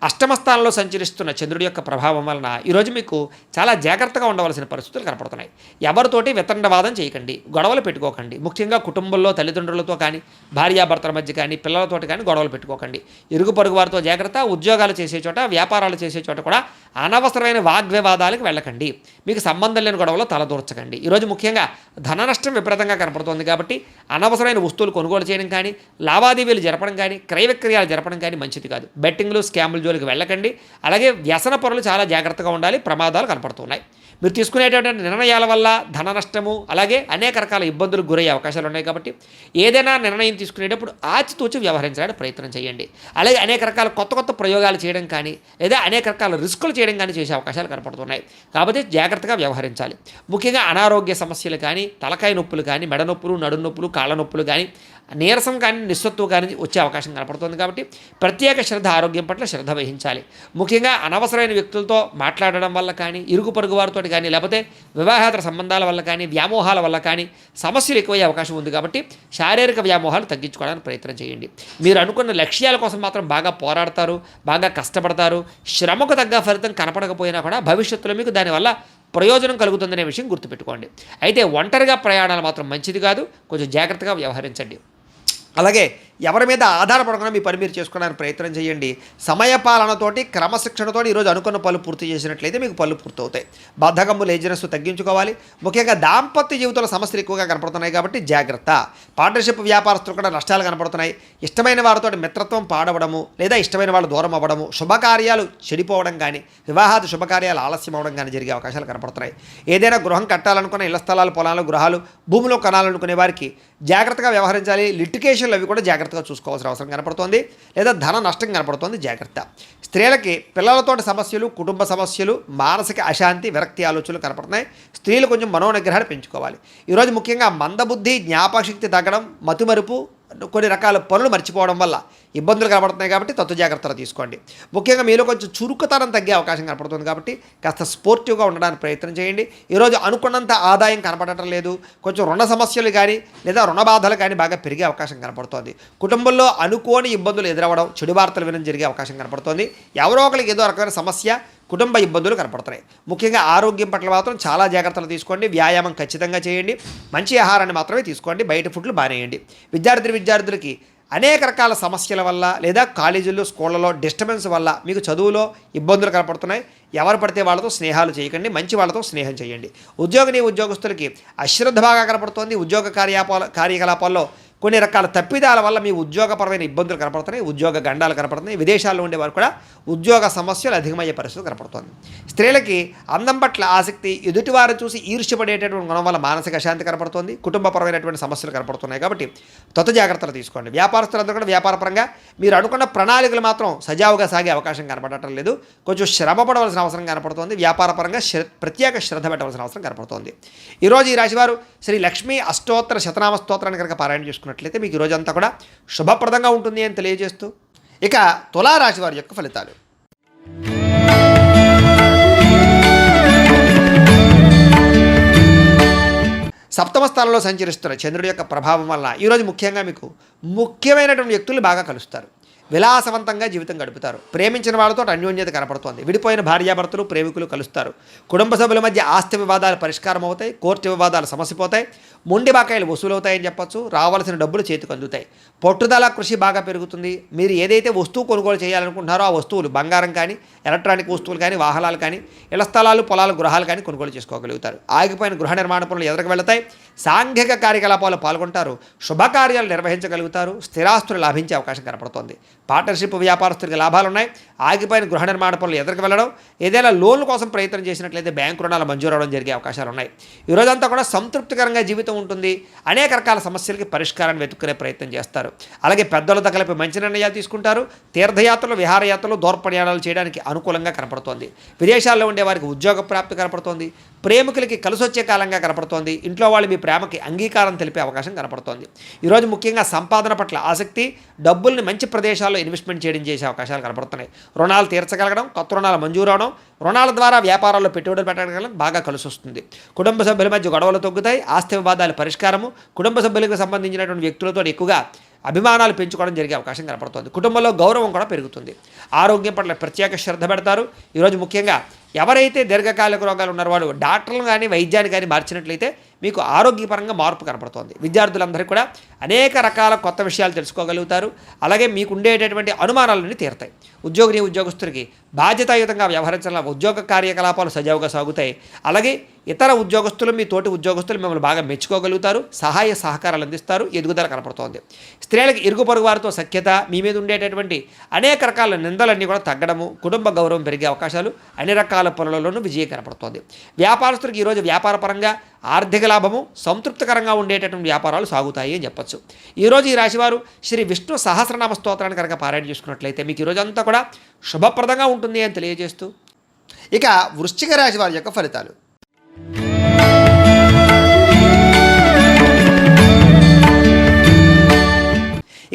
అష్టమ స్థానంలో సంచరిస్తున్న చంద్రుడి యొక్క ప్రభావం వలన ఈరోజు మీకు చాలా జాగ్రత్తగా ఉండవలసిన పరిస్థితులు కనపడుతున్నాయి. ఎవరితోటి వితండవాదం చేయకండి, గొడవలు పెట్టుకోకండి. ముఖ్యంగా కుటుంబంలో తల్లిదండ్రులతో కానీ, భార్యాభర్తల మధ్య కానీ, పిల్లలతోటి కానీ గొడవలు పెట్టుకోకండి. ఇరుగు పొరుగు వారితో జాగ్రత్త. ఉద్యోగాలు చేసే చోట, వ్యాపారాలు చేసే చోట కూడా అనవసరమైన వాగ్వివాదాలకు వెళ్ళకండి. మీకు సంబంధం లేని గొడవలో తలదూర్చకండి. ఈరోజు ముఖ్యంగా ధన నష్టం విపరీతంగా కనపడుతోంది కాబట్టి అనవసరమైన వస్తువులు కొనుగోలు చేయడం కానీ, లావాదేవీలు జరపడం కానీ, క్రయ విక్రయాలు జరపడం కానీ మంచిది కాదు. బెట్టింగ్లు, స్కాములు జోలికి వెళ్ళకండి. అలాగే వ్యసన పరులు చాలా జాగ్రత్తగా ఉండాలి. ప్రమాదాలు కనపడుతున్నాయి. మీరు తీసుకునేటువంటి నిర్ణయాల వల్ల ధన నష్టము, అలాగే అనేక రకాల ఇబ్బందులకు గురయ్యే అవకాశాలు ఉన్నాయి. కాబట్టి ఏదైనా నిర్ణయం తీసుకునేటప్పుడు ఆచితూచి వ్యవహరించడానికి ప్రయత్నం చేయండి. అలాగే అనేక రకాల కొత్త ప్రయోగాలు చేయడం కానీ, లేదా అనేక రకాల రిస్కులు చేయడం కానీ చేసే అవకాశాలు కనపడుతున్నాయి. కాబట్టి జాగ్రత్తగా వ్యవహరించాలి. ముఖ్యంగా అనారోగ్య సమస్యలు కానీ, తలకాయ నొప్పులు కానీ, మెడ నొప్పులు, నడుము నొప్పులు, కాళ్ళ నొప్పులు కానీ, నీరసం కానీ, నిస్సత్తువు కానీ వచ్చే అవకాశం కనపడుతుంది. కాబట్టి ప్రత్యేక శ్రద్ధ, ఆరోగ్యం పట్ల శ్రద్ధ వహించాలి. ముఖ్యంగా అనవసరమైన వ్యక్తులతో మాట్లాడడం వల్ల కానీ, ఇరుగు పొరుగు వారితో కానీ, లేకపోతే వివాహేతర సంబంధాల వల్ల కానీ, వ్యామోహాల వల్ల కానీ సమస్యలు ఎక్కువయ్యే అవకాశం ఉంది. కాబట్టి శారీరక వ్యామోహాలు తగ్గించుకోవడానికి ప్రయత్నం చేయండి. మీరు అనుకున్న లక్ష్యాల కోసం మాత్రం బాగా పోరాడతారు, బాగా కష్టపడతారు. శ్రమకు తగ్గ ఫలితం కనపడకపోయినా కూడా భవిష్యత్తులో మీకు దానివల్ల ప్రయోజనం కలుగుతుందనే విషయం గుర్తుపెట్టుకోండి. అయితే ఒంటరిగా ప్రయాణాలు మాత్రం మంచిది కాదు. కొంచెం జాగ్రత్తగా వ్యవహరించండి. అలాగే ఎవరి మీద ఆధారపడకుండా మీ పని మీరు చేసుకోవడానికి ప్రయత్నం చేయండి. సమయపాలనతోటి, క్రమశిక్షణతోటి ఈరోజు అనుకున్న పనులు పూర్తి చేసినట్లయితే మీకు పనులు పూర్తవుతాయి. బద్ధకము, లేజినెస్ తగ్గించుకోవాలి. ముఖ్యంగా దాంపత్య జీవితంలో సమస్యలు ఎక్కువగా కనపడుతున్నాయి కాబట్టి జాగ్రత్త. పార్ట్నర్షిప్ వ్యాపారస్తులు కూడా నష్టాలు కనపడుతున్నాయి. ఇష్టమైన వారితో మిత్రత్వం పాడవడము, లేదా ఇష్టమైన వాళ్ళు దూరం అవ్వడము, శుభకార్యాలు చెడిపోవడం కానీ, వివాహాది శుభకార్యాలు ఆలస్యం అవ్వడం కానీ జరిగే అవకాశాలు కనపడుతున్నాయి. ఏదైనా గృహం కట్టాలనుకున్న, ఇళ్ల స్థలాలు, పొలాలు, గృహాలు, భూమిలో కొనాలనుకునే వారికి జాగ్రత్తగా వ్యవహరించాలి. లిటికేషన్లు అవి కూడా జాగ్రత్తగా చూసుకోవాల్సిన అవసరం కనపడుతోంది. లేదా ధన నష్టం కనపడుతోంది, జాగ్రత్త. స్త్రీలకి పిల్లలతోటి సమస్యలు, కుటుంబ సమస్యలు, మానసిక అశాంతి, విరక్తి ఆలోచనలు కనపడుతున్నాయి. స్త్రీలు కొంచెం మనోనిగ్రహాన్ని పెంచుకోవాలి. ఈరోజు ముఖ్యంగా మందబుద్ధి, జ్ఞాపకశక్తి తగ్గడం, మతిమరుపు, కొన్ని రకాల పనులు మర్చిపోవడం వల్ల ఇబ్బందులు కనబడుతున్నాయి. కాబట్టి జాగ్రత్తలు తీసుకోండి. ముఖ్యంగా మీలో కొంచెం చురుకుతనం తగ్గే అవకాశం కనపడుతుంది. కాబట్టి కాస్త స్పోర్టివ్గా ఉండడానికి ప్రయత్నం చేయండి. ఈరోజు అనుకున్నంత ఆదాయం కనపడటం లేదు. కొంచెం రుణ సమస్యలు కానీ, లేదా రుణ బాధలు కానీ బాగా పెరిగే అవకాశం కనపడుతోంది. కుటుంబంలో అనుకోని ఇబ్బందులు ఎదురవ్వడం, చెడు వార్తలు వినడం జరిగే అవకాశం కనపడుతోంది. ఎవరో ఒకరికి ఏదో రకమైన సమస్య, కుటుంబ ఇబ్బందులు కనపడుతున్నాయి. ముఖ్యంగా ఆరోగ్యం పట్ల మాత్రం చాలా జాగ్రత్తలు తీసుకోండి. వ్యాయామం ఖచ్చితంగా చేయండి. మంచి ఆహారాన్ని మాత్రమే తీసుకోండి. బయట ఫుడ్లు బానేయండి. విద్యార్థులకి అనేక రకాల సమస్యల వల్ల, లేదా కాలేజీల్లో, స్కూళ్ళలో డిస్టర్బెన్స్ వల్ల మీకు చదువులో ఇబ్బందులు కనపడుతున్నాయి. ఎవరు పడితే వాళ్ళతో స్నేహాలు చేయకండి. మంచి వాళ్ళతో స్నేహం చేయండి. ఉద్యోగస్తులకి అశ్రద్ధ బాగా కనపడుతోంది. ఉద్యోగ కార్యకలాపాల్లో కొన్ని రకాల తప్పిదాల వల్ల మీ ఉద్యోగపరమైన ఇబ్బందులు కనపడుతున్నాయి. ఉద్యోగ గండాలు కనపడుతున్నాయి. విదేశాల్లో ఉండేవారు కూడా ఉద్యోగ సమస్యలు అధికమయ్యే పరిస్థితి కనపడుతుంది. స్త్రీలకి అందం పట్ల ఆసక్తి, ఎదుటివారు చూసి ఈర్ష్యపడేటటువంటి గుణం వల్ల మానసిక అశాంతి కనపడుతుంది. కుటుంబపరమైనటువంటి సమస్యలు కనపడుతున్నాయి. కాబట్టి జాగ్రత్తలు తీసుకోండి. వ్యాపారస్తులందరూ కూడా వ్యాపారపరంగా మీరు అనుకున్న ప్రణాళికలు మాత్రం సజావుగా సాగే అవకాశం కనపడటం లేదు. కొంచెం శ్రమ పడవలసిన అవసరం కనపడుతుంది. వ్యాపారపరంగా ప్రత్యేక శ్రద్ధ పెట్టవలసిన అవసరం కనపడుతుంది. ఈరోజు ఈ రాశివారు శ్రీ లక్ష్మీ అష్టోత్తర శతనామ స్తోత్రాన్ని కనుక పారాయణ చేసుకున్నట్లయితే మీకు రోజంతా కూడా శుభప్రదంగా ఉంటుంది అని తెలియజేస్తూ ఇక తులారాశి వారి యొక్క ఫలితాలు. సప్తమ స్థానంలో సంచరిస్తున్న చంద్రుడి యొక్క ప్రభావం వల్ల ఈరోజు ముఖ్యంగా మీకు ముఖ్యమైనటువంటి వ్యక్తులు బాగా కలుస్తారు. విలాసవంతంగా జీవితం గడుపుతారు. ప్రేమించిన వాళ్ళతో అన్యోన్యత కనపడుతోంది. విడిపోయిన భార్యాభర్తలు ప్రేమికులు కలుస్తారు. కుటుంబ సభ్యుల మధ్య ఆస్తి వివాదాలు పరిష్కారం అవుతాయి. కోర్టు వివాదాలు సమసిపోతాయి. మొండి బాకాయలు వసూలవుతాయని చెప్పొచ్చు. రావాల్సిన డబ్బులు చేతికి అందుతాయి. పట్టుదల కృషి బాగా పెరుగుతుంది. మీరు ఏదైతే వస్తువు కొనుగోలు చేయాలనుకుంటున్నారో ఆ వస్తువులు బంగారం కానీ, ఎలక్ట్రానిక్ వస్తువులు కానీ, వాహనాలు కానీ, ఇళ్ల స్థలాలు, పొలాలు, గృహాలు కానీ కొనుగోలు చేసుకోగలుగుతారు. ఆగిపోయిన గృహ నిర్మాణ పనులు ఎదురుకు వెళతాయి. సాంఘిక కార్యకలాపాలు పాల్గొంటారు. శుభకార్యాలు నిర్వహించగలుగుతారు. స్థిరాస్తులు లాభించే అవకాశం కనపడుతోంది. పార్ట్నర్షిప్ వ్యాపారస్తులకు లాభాలు ఉన్నాయి. ఆగిపోయిన గృహ నిర్మాణ పనులు ఎదురుకు వెళ్ళడం, ఏదైనా లోన్ల కోసం ప్రయత్నం చేసినట్లయితే బ్యాంకు రుణాలు మంజూరు అవడం జరిగే అవకాశాలు ఉన్నాయి. ఈ రోజంతా కూడా సంతృప్తికరంగా జీవితం ఉంటుంది. అనేక రకాల సమస్యలకి పరిష్కారాన్ని వెతుక్కునే ప్రయత్నం చేస్తారు. అలాగే పెద్దలతో కలిపి మంచి నిర్ణయాలు తీసుకుంటారు. తీర్థయాత్రలు, విహారయాత్రలు, దూర ప్రయాణాలు చేయడానికి అనుకూలంగా కనపడుతోంది. విదేశాల్లో ఉండే వారికి ఉద్యోగ ప్రాప్తి కనపడుతోంది. ప్రేమికులకి కలిసొచ్చే కాలంగా కనపడుతోంది. ఇంట్లో వాళ్ళు మీ ప్రేమకి అంగీకారం తెలిపే అవకాశం కనపడుతోంది. ఈరోజు ముఖ్యంగా సంపాదన పట్ల ఆసక్తి, డబ్బుల్ని మంచి ప్రదేశాల్లో ఇన్వెస్ట్మెంట్ చేయడం చేసే అవకాశాలు కనపడుతున్నాయి. రుణాలు తీర్చగలగడం, కొత్త రుణాలు మంజూరు అవడం, రుణాల ద్వారా వ్యాపారాల్లో పెట్టుబడులు పెట్టగలగడం బాగా కలిసి వస్తుంది. కుటుంబ సభ్యుల మధ్య గొడవలు తగ్గుతాయి. ఆస్తి వివాదాలు పరిష్కారము, కుటుంబ సభ్యులకు సంబంధించినటువంటి వ్యక్తులతో ఎక్కువగా అభిమానాలు పెంచుకోవడం జరిగే అవకాశం కనపడుతుంది. కుటుంబంలో గౌరవం కూడా పెరుగుతుంది. ఆరోగ్యం పట్ల ప్రత్యేక శ్రద్ధ పెడతారు. ఈరోజు ముఖ్యంగా ఎవరైతే దీర్ఘకాలిక రోగాలు ఉన్నారో వాళ్ళు డాక్టర్లు కానీ వైద్యాన్ని కానీ మార్చినట్లయితే మీకు ఆరోగ్యపరంగా మార్పు కనపడుతోంది. విద్యార్థులందరికీ కూడా అనేక రకాల కొత్త విషయాలు తెలుసుకోగలుగుతారు. అలాగే మీకు ఉండేటటువంటి అనుమానాలన్నీ తీరుతాయి. ఉద్యోగస్తులకి బాధ్యతాయుతంగా వ్యవహరించాల ఉద్యోగ కార్యకలాపాలు సజావుగా సాగుతాయి. అలాగే ఇతర ఉద్యోగస్తులు, మీ తోటి ఉద్యోగస్తులు మిమ్మల్ని బాగా మెచ్చుకోగలుగుతారు. సహాయ సహకారాలు అందిస్తారు. ఎదుగుదల కనపడుతోంది. స్త్రీలకు ఇరుగు పొరుగు వారితో సఖ్యత, మీ మీద ఉండేటటువంటి అనేక రకాల నిందలన్నీ కూడా తగ్గడము, కుటుంబ గౌరవం పెరిగే అవకాశాలు, అన్ని రకాల పనులలోనూ విజయం కనపడుతోంది. వ్యాపారస్తులకు ఈరోజు వ్యాపారపరంగా ఆర్థిక లాభము, సంతృప్తికరంగా ఉండేటటువంటి వ్యాపారాలు సాగుతాయి అని చెప్పచ్చు. ఈరోజు ఈ రాశివారు శ్రీ విష్ణు సహస్రనామ స్తోత్రాన్ని కనుక పారాయణ చేసుకున్నట్లయితే మీకు ఈరోజు అంతా కూడా శుభప్రదంగా ఉంటుంది అని తెలియజేస్తూ, ఇక వృశ్చిక రాశి వారి యొక్క ఫలితాలు.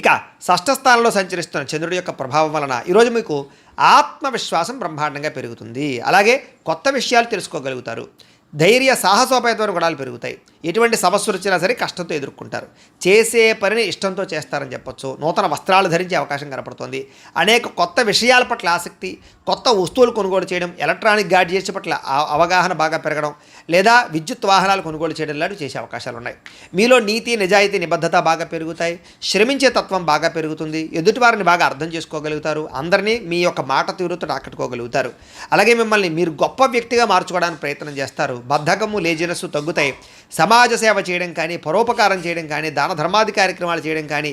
ఇక షష్ఠ స్థానంలో సంచరిస్తున్న చంద్రుడి యొక్క ప్రభావం వలన ఈరోజు మీకు ఆత్మవిశ్వాసం బ్రహ్మాండంగా పెరుగుతుంది. అలాగే కొత్త విషయాలు తెలుసుకోగలుగుతారు. ధైర్య సాహసోపేతమైన గుణాలు పెరుగుతాయి. ఎటువంటి సమస్యలు వచ్చినా సరే కష్టంతో ఎదుర్కొంటారు. చేసే పనిని ఇష్టంతో చేస్తారని చెప్పొచ్చు. నూతన వస్త్రాలు ధరించే అవకాశం కనపడుతుంది. అనేక కొత్త విషయాల పట్ల ఆసక్తి, కొత్త వస్తువులు కొనుగోలు చేయడం, ఎలక్ట్రానిక్ గాడ్జెట్స్ పట్ల అవగాహన బాగా పెరగడం, లేదా విద్యుత్ వాహనాలు కొనుగోలు చేయడం లాంటివి చేసే అవకాశాలు ఉన్నాయి. మీలో నీతి, నిజాయితీ, నిబద్ధత బాగా పెరుగుతాయి. శ్రమించే తత్వం బాగా పెరుగుతుంది. ఎదుటివారిని బాగా అర్థం చేసుకోగలుగుతారు. అందరినీ మీ యొక్క మాట తీరుతో ఆకట్టుకోగలుగుతారు. అలాగే మిమ్మల్ని మీరు గొప్ప వ్యక్తిగా మార్చుకోవడానికి ప్రయత్నం చేస్తారు. బద్ధకము, లేజినెస్ తగ్గుతాయి. సమాజ సేవ చేయడం కానీ, పరోపకారం చేయడం కానీ, దాన ధర్మాది కార్యక్రమాలు చేయడం కానీ,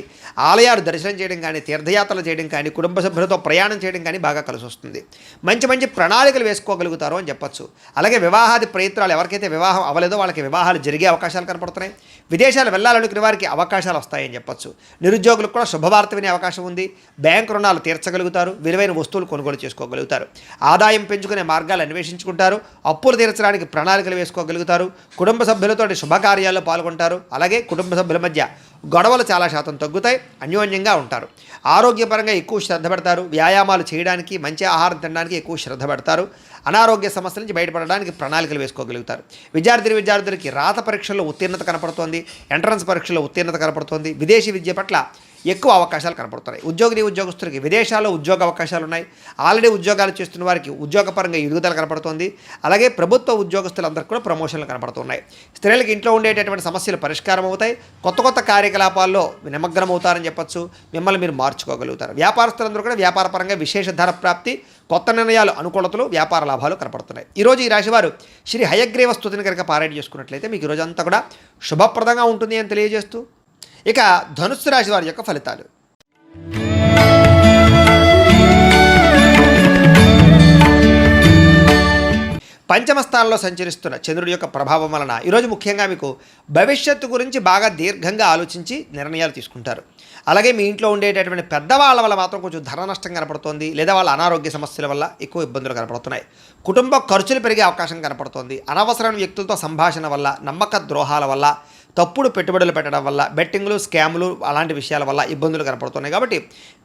ఆలయాలు దర్శనం చేయడం కానీ, తీర్థయాత్రలు చేయడం కానీ, కుటుంబ సభ్యులతో ప్రయాణం చేయడం కానీ బాగా కలిసి వస్తుంది. మంచి మంచి ప్రణాళికలు వేసుకోగలుగుతారు అని చెప్పచ్చు. అలాగే వివాహాది ప్రయత్నాలు, ఎవరికైతే వివాహం అవ్వలేదో వాళ్ళకి వివాహాలు జరిగే అవకాశాలు కనపడుతున్నాయి. విదేశాలు వెళ్ళాలనుకునే వారికి అవకాశాలు వస్తాయని చెప్పచ్చు. నిరుద్యోగులకు కూడా శుభవార్త వినే అవకాశం ఉంది. బ్యాంకు రుణాలు తీర్చగలుగుతారు. విలువైన వస్తువులు కొనుగోలు చేసుకోగలుగుతారు. ఆదాయం పెంచుకునే మార్గాలు అన్వేషించుకుంటారు. అప్పులు తీర్చడానికి ప్రణాళికలు వేసుకోగలుగుతారు. కుటుంబ సభ్యులతో శుభకార్యాల్లో పాల్గొంటారు. అలాగే కుటుంబ సభ్యుల మధ్య గొడవలు చాలా శాతం తగ్గుతాయి. అన్యోన్యంగా ఉంటారు. ఆరోగ్యపరంగా ఎక్కువ శ్రద్ధ పెడతారు. వ్యాయామాలు చేయడానికి, మంచి ఆహారం తినడానికి ఎక్కువ శ్రద్ధ పెడతారు. అనారోగ్య సమస్యల నుంచి బయటపడడానికి ప్రణాళికలు వేసుకోగలుగుతారు. విద్యార్థులకి రాత పరీక్షల్లో ఉత్తీర్ణత కనపడుతోంది. ఎంట్రన్స్ పరీక్షల్లో ఉత్తీర్ణత కనపడుతోంది. విదేశీ విద్య పట్ల ఎక్కువ అవకాశాలు కనపడుతున్నాయి. ఉద్యోగస్తులకి విదేశాల్లో ఉద్యోగ అవకాశాలు ఉన్నాయి. ఆల్రెడీ ఉద్యోగాలు చేస్తున్న వారికి ఉద్యోగపరంగా ఎదుగుదల కనపడుతోంది. అలాగే ప్రభుత్వ ఉద్యోగస్తులందరికీ కూడా ప్రమోషన్లు కనపడుతున్నాయి. స్త్రీలకు ఇంట్లో ఉండేటటువంటి సమస్యలు పరిష్కారం అవుతాయి. కొత్త కార్యకలాపాల్లో నిమగ్నం అవుతారని చెప్పచ్చు. మిమ్మల్ని మీరు మార్చుకోగలుగుతారు. వ్యాపారస్తులందరూ కూడా వ్యాపారపరంగా విశేష ధన ప్రాప్తి, కొత్త నిర్ణయాలు, అనుకూలతలు, వ్యాపార లాభాలు కనపడుతున్నాయి. ఈరోజు ఈ రాశివారు శ్రీ హయగ్రీవ స్తుతిని కనుక పారాయణ చేసుకున్నట్లయితే మీకు ఈరోజు అంతా కూడా శుభప్రదంగా ఉంటుంది అని తెలియజేస్తూ, ఇక ధనుస్సు రాశి వారి యొక్క ఫలితాలు. పంచమ స్థానంలో సంచరిస్తున్న చంద్రుడి యొక్క ప్రభావం వలన ఈరోజు ముఖ్యంగా మీకు భవిష్యత్తు గురించి బాగా దీర్ఘంగా ఆలోచించి నిర్ణయాలు తీసుకుంటారు. అలాగే మీ ఇంట్లో ఉండేటటువంటి పెద్దవాళ్ళ వల్ల మాత్రం కొంచెం ధన నష్టం కనపడుతోంది, లేదా వాళ్ళ అనారోగ్య సమస్యల వల్ల ఎక్కువ ఇబ్బందులు కనపడుతున్నాయి. కుటుంబ ఖర్చులు పెరిగే అవకాశం కనపడుతోంది. అనవసరమైన వ్యక్తులతో సంభాషణ వల్ల, నమ్మక ద్రోహాల వల్ల, తప్పుడు పెట్టుబడులు పెట్టడం వల్ల బెట్టింగ్లు స్కాములు అలాంటి విషయాల వల్ల ఇబ్బందులు కనపడుతున్నాయి. కాబట్టి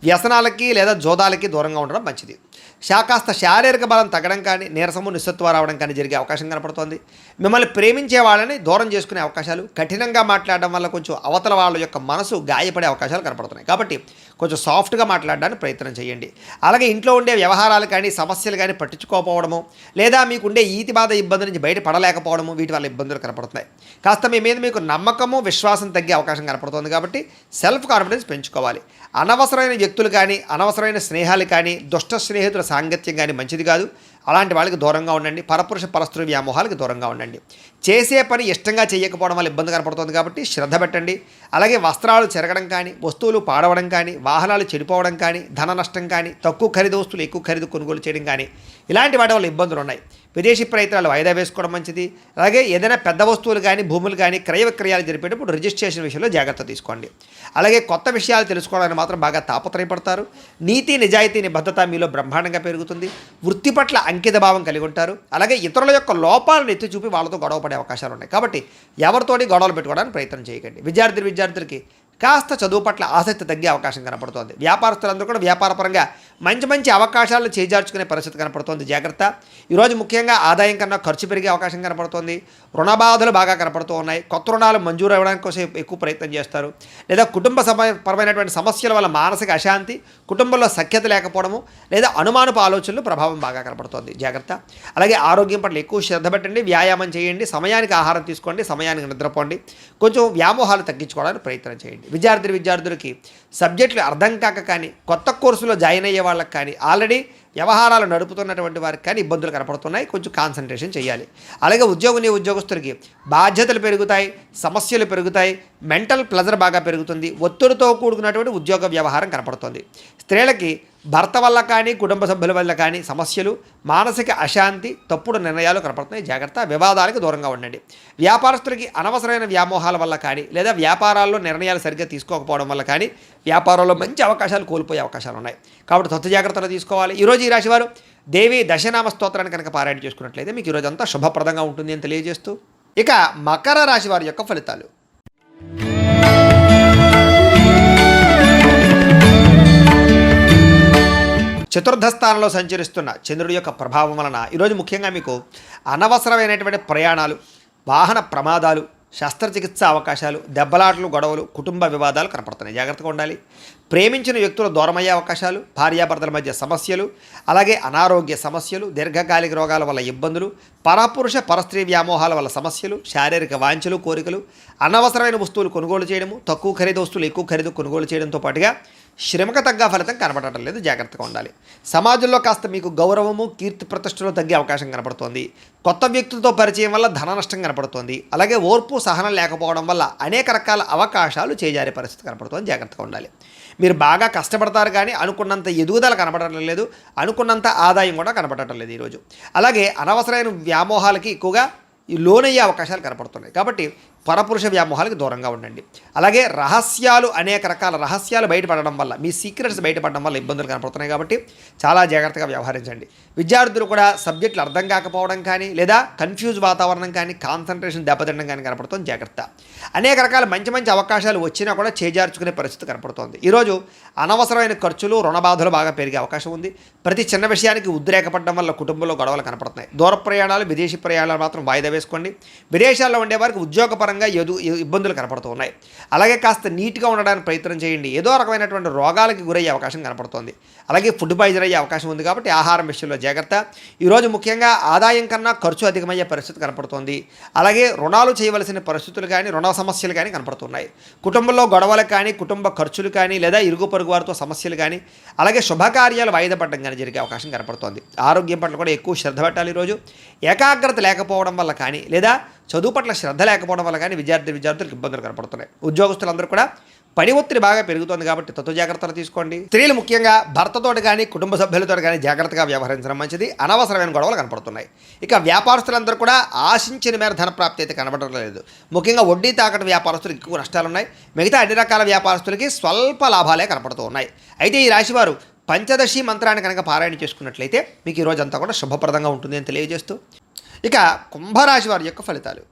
వ్యసనాలకి లేదా జోదాలకి దూరంగా ఉండడం మంచిది. కాస్త శారీరక బలం తగ్గడం కానీ నీరసము నిస్సత్వ రావడం కానీ జరిగే అవకాశం కనపడుతోంది. మిమ్మల్ని ప్రేమించే వాళ్ళని దూరం చేసుకునే అవకాశాలు, కఠినంగా మాట్లాడడం వల్ల కొంచెం అవతల వాళ్ళ యొక్క మనసు గాయపడే అవకాశాలు కనపడుతున్నాయి. కాబట్టి కొంచెం సాఫ్ట్గా మాట్లాడడానికి ప్రయత్నం చేయండి. అలాగే ఇంట్లో ఉండే వ్యవహారాలు కానీ సమస్యలు కానీ పట్టించుకోకపోవడము, లేదా మీకుండే ఈతి బాధ ఇబ్బంది నుంచి బయటపడలేకపోవడము, వీటి వల్ల ఇబ్బందులు కనపడుతున్నాయి. కాస్త మీ మీద మీకు నమ్మకము విశ్వాసం తగ్గే అవకాశం కనపడుతుంది. కాబట్టి సెల్ఫ్ కాన్ఫిడెన్స్ పెంచుకోవాలి. అనవసరమైన వ్యక్తులు కానీ అనవసరమైన స్నేహాలు కానీ దుష్ట స్నేహితుల సాంగత్యం కానీ మంచిది కాదు. అలాంటి వాళ్ళకి దూరంగా ఉండండి. పరపురుష పరస్త్రీ వ్యామోహాలకు దూరంగా ఉండండి. చేసే పని ఇష్టంగా చేయకపోవడం వల్ల ఇబ్బంది కనపడుతుంది. కాబట్టి శ్రద్ధ పెట్టండి. అలాగే వస్త్రాలు చెరగడం కానీ, వస్తువులు పాడవడం కానీ, వాహనాలు చెడిపోవడం కానీ, ధన నష్టం కానీ, తక్కువ ఖరీదు వస్తువులు ఎక్కువ ఖరీదు కొనుగోలు చేయడం కానీ, ఇలాంటి వాటి వల్ల ఇబ్బందులు ఉన్నాయి. విదేశీ ప్రయత్నాలు వాయిదా వేసుకోవడం మంచిది. అలాగే ఏదైనా పెద్ద వస్తువులు కానీ భూములు కానీ క్రయ విక్రయాలు జరిపేటప్పుడు రిజిస్ట్రేషన్ విషయంలో జాగ్రత్త తీసుకోండి. అలాగే కొత్త విషయాలు తెలుసుకోవడానికి మాత్రం బాగా తాపత్రయపడతారు. నీతి నిజాయితీ నిబద్ధత మీలో బ్రహ్మాండంగా పెరుగుతుంది. వృత్తి పట్ల అంకిత భావం కలిగి ఉంటారు. అలాగే ఇతరుల యొక్క లోపాలను ఎత్తి చూపి వాళ్ళతో గొడవ పడే అవకాశాలు ఉన్నాయి. కాబట్టి ఎవరితోటి గొడవలు పెట్టుకోవడానికి ప్రయత్నం చేయకండి. విద్యార్థులకి కాస్త చదువు పట్ల ఆసక్తి తగ్గే అవకాశం కనపడుతోంది. వ్యాపారస్తులందరూ కూడా వ్యాపారపరంగా మంచి అవకాశాలను చేజార్చుకునే పరిస్థితి కనపడుతోంది. జాగ్రత్త. ఈరోజు ముఖ్యంగా ఆదాయం కన్నా ఖర్చు పెరిగే అవకాశం కనపడుతోంది. రుణ బాధలు బాగా కనపడుతూ ఉన్నాయి. కొత్త రుణాలు మంజూరు అవ్వడానికి కోసం ఎక్కువ ప్రయత్నం చేస్తారు. లేదా కుటుంబ పరమైనటువంటి సమస్యల వల్ల మానసిక అశాంతి, కుటుంబంలో సఖ్యత లేకపోవడము, లేదా అనుమానపు ఆలోచనలు ప్రభావం బాగా కనపడుతోంది. జాగ్రత్త. అలాగే ఆరోగ్యం పట్ల ఎక్కువ శ్రద్ధ పెట్టండి. వ్యాయామం చేయండి. సమయానికి ఆహారం తీసుకోండి. సమయానికి నిద్రపోండి. కొంచెం వ్యామోహాలు తగ్గించుకోవడానికి ప్రయత్నం చేయండి. విద్యార్థులకి సబ్జెక్టులు అర్థం కాక కానీ, కొత్త కోర్సులో జాయిన్ అయ్యే వాళ్ళకి కానీ, ఆల్రెడీ వ్యవహారాలు నడుపుతున్నటువంటి వారికి కానీ ఇబ్బందులు కనపడుతున్నాయి. కొంచెం కాన్సన్ట్రేషన్ చేయాలి. అలాగే ఉద్యోగస్తులకి బాధ్యతలు పెరుగుతాయి, సమస్యలు పెరుగుతాయి, మెంటల్ ప్లెజర్ బాగా పెరుగుతుంది, ఒత్తిడితో కూడుకున్నటువంటి ఉద్యోగ వ్యవహారం కనపడుతుంది. స్త్రీలకి భర్త వల్ల కానీ కుటుంబ సభ్యుల వల్ల కానీ సమస్యలు, మానసిక అశాంతి, తప్పుడు నిర్ణయాలు కనపడుతున్నాయి. జాగ్రత్త. వివాదాలకు దూరంగా ఉండండి. వ్యాపారస్తులకి అనవసరమైన వ్యామోహాల వల్ల కానీ, లేదా వ్యాపారాల్లో నిర్ణయాలు సరిగ్గా తీసుకోకపోవడం వల్ల కానీ వ్యాపారంలో మంచి అవకాశాలు కోల్పోయే అవకాశాలు ఉన్నాయి. కాబట్టి తొత్తు జాగ్రత్తలు తీసుకోవాలి. ఈరోజు ఈ రాశివారు దేవి దశనామ స్తోత్రాన్ని కనుక పారాయణ చేసుకున్నట్లయితే మీకు ఈరోజు అంతా శుభప్రదంగా ఉంటుంది అని తెలియజేస్తూ, ఇక మకర రాశి వారి యొక్క ఫలితాలు. చతుర్థ స్థానంలో సంచరిస్తున్న చంద్రుడి యొక్క ప్రభావం వలన ఈరోజు ముఖ్యంగా మీకు అనవసరమైనటువంటి ప్రయాణాలు, వాహన ప్రమాదాలు, శస్త్రచికిత్స అవకాశాలు, దెబ్బలాటలు, గొడవలు, కుటుంబ వివాదాలు కనపడుతున్నాయి. జాగ్రత్తగా ఉండాలి. ప్రేమించిన వ్యక్తులు దూరమయ్యే అవకాశాలు, భార్యాభర్తల మధ్య సమస్యలు, అలాగే అనారోగ్య సమస్యలు, దీర్ఘకాలిక రోగాల వల్ల ఇబ్బందులు, పరపురుష పరస్త్రీ వ్యామోహాల వల్ల సమస్యలు, శారీరక వాంఛలు, కోరికలు, అనవసరమైన వస్తువులు కొనుగోలు చేయడము, తక్కువ ఖరీదు వస్తువులు ఎక్కువ ఖరీదు కొనుగోలు చేయడంతో పాటుగా శ్రమకు తగ్గ ఫలితం కనపడటం లేదు. జాగ్రత్తగా ఉండాలి. సమాజంలో కాస్త మీకు గౌరవము, కీర్తి ప్రతిష్టలు తగ్గే అవకాశం కనపడుతోంది. కొత్త వ్యక్తులతో పరిచయం వల్ల ధన నష్టం కనపడుతోంది. అలాగే ఓర్పు సహనం లేకపోవడం వల్ల అనేక రకాల అవకాశాలు చేజారే పరిస్థితి కనపడుతోంది. జాగ్రత్తగా ఉండాలి. మీరు బాగా కష్టపడతారు కానీ అనుకున్నంత ఎదుగుదల కనపడటం లేదు, అనుకున్నంత ఆదాయం కూడా కనపడటం లేదు ఈరోజు. అలాగే అనవసరమైన వ్యామోహాలకి ఎక్కువగా లోనయ్యే అవకాశాలు కనపడుతున్నాయి. కాబట్టి పరపురుష వ్యామోహాలకు దూరంగా ఉండండి. అలాగే అనేక రకాల రహస్యాలు బయటపడడం వల్ల, మీ సీక్రెట్స్ బయటపడడం వల్ల ఇబ్బందులు కనపడుతున్నాయి. కాబట్టి చాలా జాగ్రత్తగా వ్యవహరించండి. విద్యార్థులు కూడా సబ్జెక్టులు అర్థం కాకపోవడం కానీ, లేదా కన్ఫ్యూజ్ వాతావరణం కానీ, కాన్సన్ట్రేషన్ దెబ్బతినడం కానీ కనపడుతుంది. జాగ్రత్త. అనేక రకాల మంచి అవకాశాలు వచ్చినా కూడా చేజార్చుకునే పరిస్థితి కనపడుతోంది. ఈరోజు అనవసరమైన ఖర్చులు, రుణబాధలు బాగా పెరిగే అవకాశం ఉంది. ప్రతి చిన్న విషయానికి ఉద్రేకపడడం వల్ల కుటుంబంలో గొడవలు కనపడుతున్నాయి. దూర ప్రయాణాలు, విదేశీ ప్రయాణాలు మాత్రం వాయిదా వేసుకోండి. విదేశాల్లో ఉండే వారికి ఉద్యోగపరంగా ఇబ్బందులు కనపడుతూ ఉన్నాయి. అలాగే కాస్త నీట్గా ఉండడానికి ప్రయత్నం చేయండి. ఏదో రకమైనటువంటి రోగాలకి గురయ్యే అవకాశం కనపడుతోంది. అలాగే ఫుడ్ పాయిజన్ అయ్యే అవకాశం ఉంది. కాబట్టి ఆహారం విషయంలో జాగ్రత్త. ఈరోజు ముఖ్యంగా ఆదాయం కన్నా ఖర్చు అధికమయ్యే పరిస్థితి కనపడుతోంది. అలాగే రుణాలు చేయవలసిన పరిస్థితులు కానీ, రుణ సమస్యలు కానీ కనపడుతున్నాయి. కుటుంబంలో గొడవలు కానీ, కుటుంబ ఖర్చులు కానీ, లేదా ఇరుగు పొరుగు వారితో సమస్యలు కానీ, అలాగే శుభకార్యాలు వాయిదా పడడం కానీ జరిగే అవకాశం కనపడుతోంది. ఆరోగ్యం పట్ల కూడా ఎక్కువ శ్రద్ధ పెట్టాలి. ఈరోజు ఏకాగ్రత లేకపోవడం వల్ల కానీ, లేదా చదువు పట్ల శ్రద్ధ లేకపోవడం వల్ల కానీ విద్యార్థులకు ఇబ్బందులు కనపడుతున్నాయి. ఉద్యోగస్తులందరూ కూడా పని ఒత్తిడి బాగా పెరుగుతుంది. కాబట్టి తత్వ జాగ్రత్తలు తీసుకోండి. స్త్రీలు ముఖ్యంగా భర్తతో కానీ కుటుంబ సభ్యులతో కానీ జాగ్రత్తగా వ్యవహరించడం మంచిది. అనవసరమైన గొడవలు కనపడుతున్నాయి. ఇక వ్యాపారస్తులందరూ కూడా ఆశించిన మేర ధన ప్రాప్తి అయితే కనబడడం లేదు. ముఖ్యంగా వడ్డీ తాకట్టు వ్యాపారస్తులకు ఎక్కువ నష్టాలు ఉన్నాయి. మిగతా అన్ని రకాల వ్యాపారస్తులకి స్వల్ప లాభాలే కనపడుతూ ఉన్నాయి. అయితే ఈ రాశివారు పంచదశి మంత్రాన్ని కనుక పారాయణ చేసుకున్నట్లయితే మీకు ఈ రోజంతా కూడా శుభప్రదంగా ఉంటుంది అని తెలియజేస్తూ, ఇక కుంభరాశి వారి యొక్క ఫలితాలు.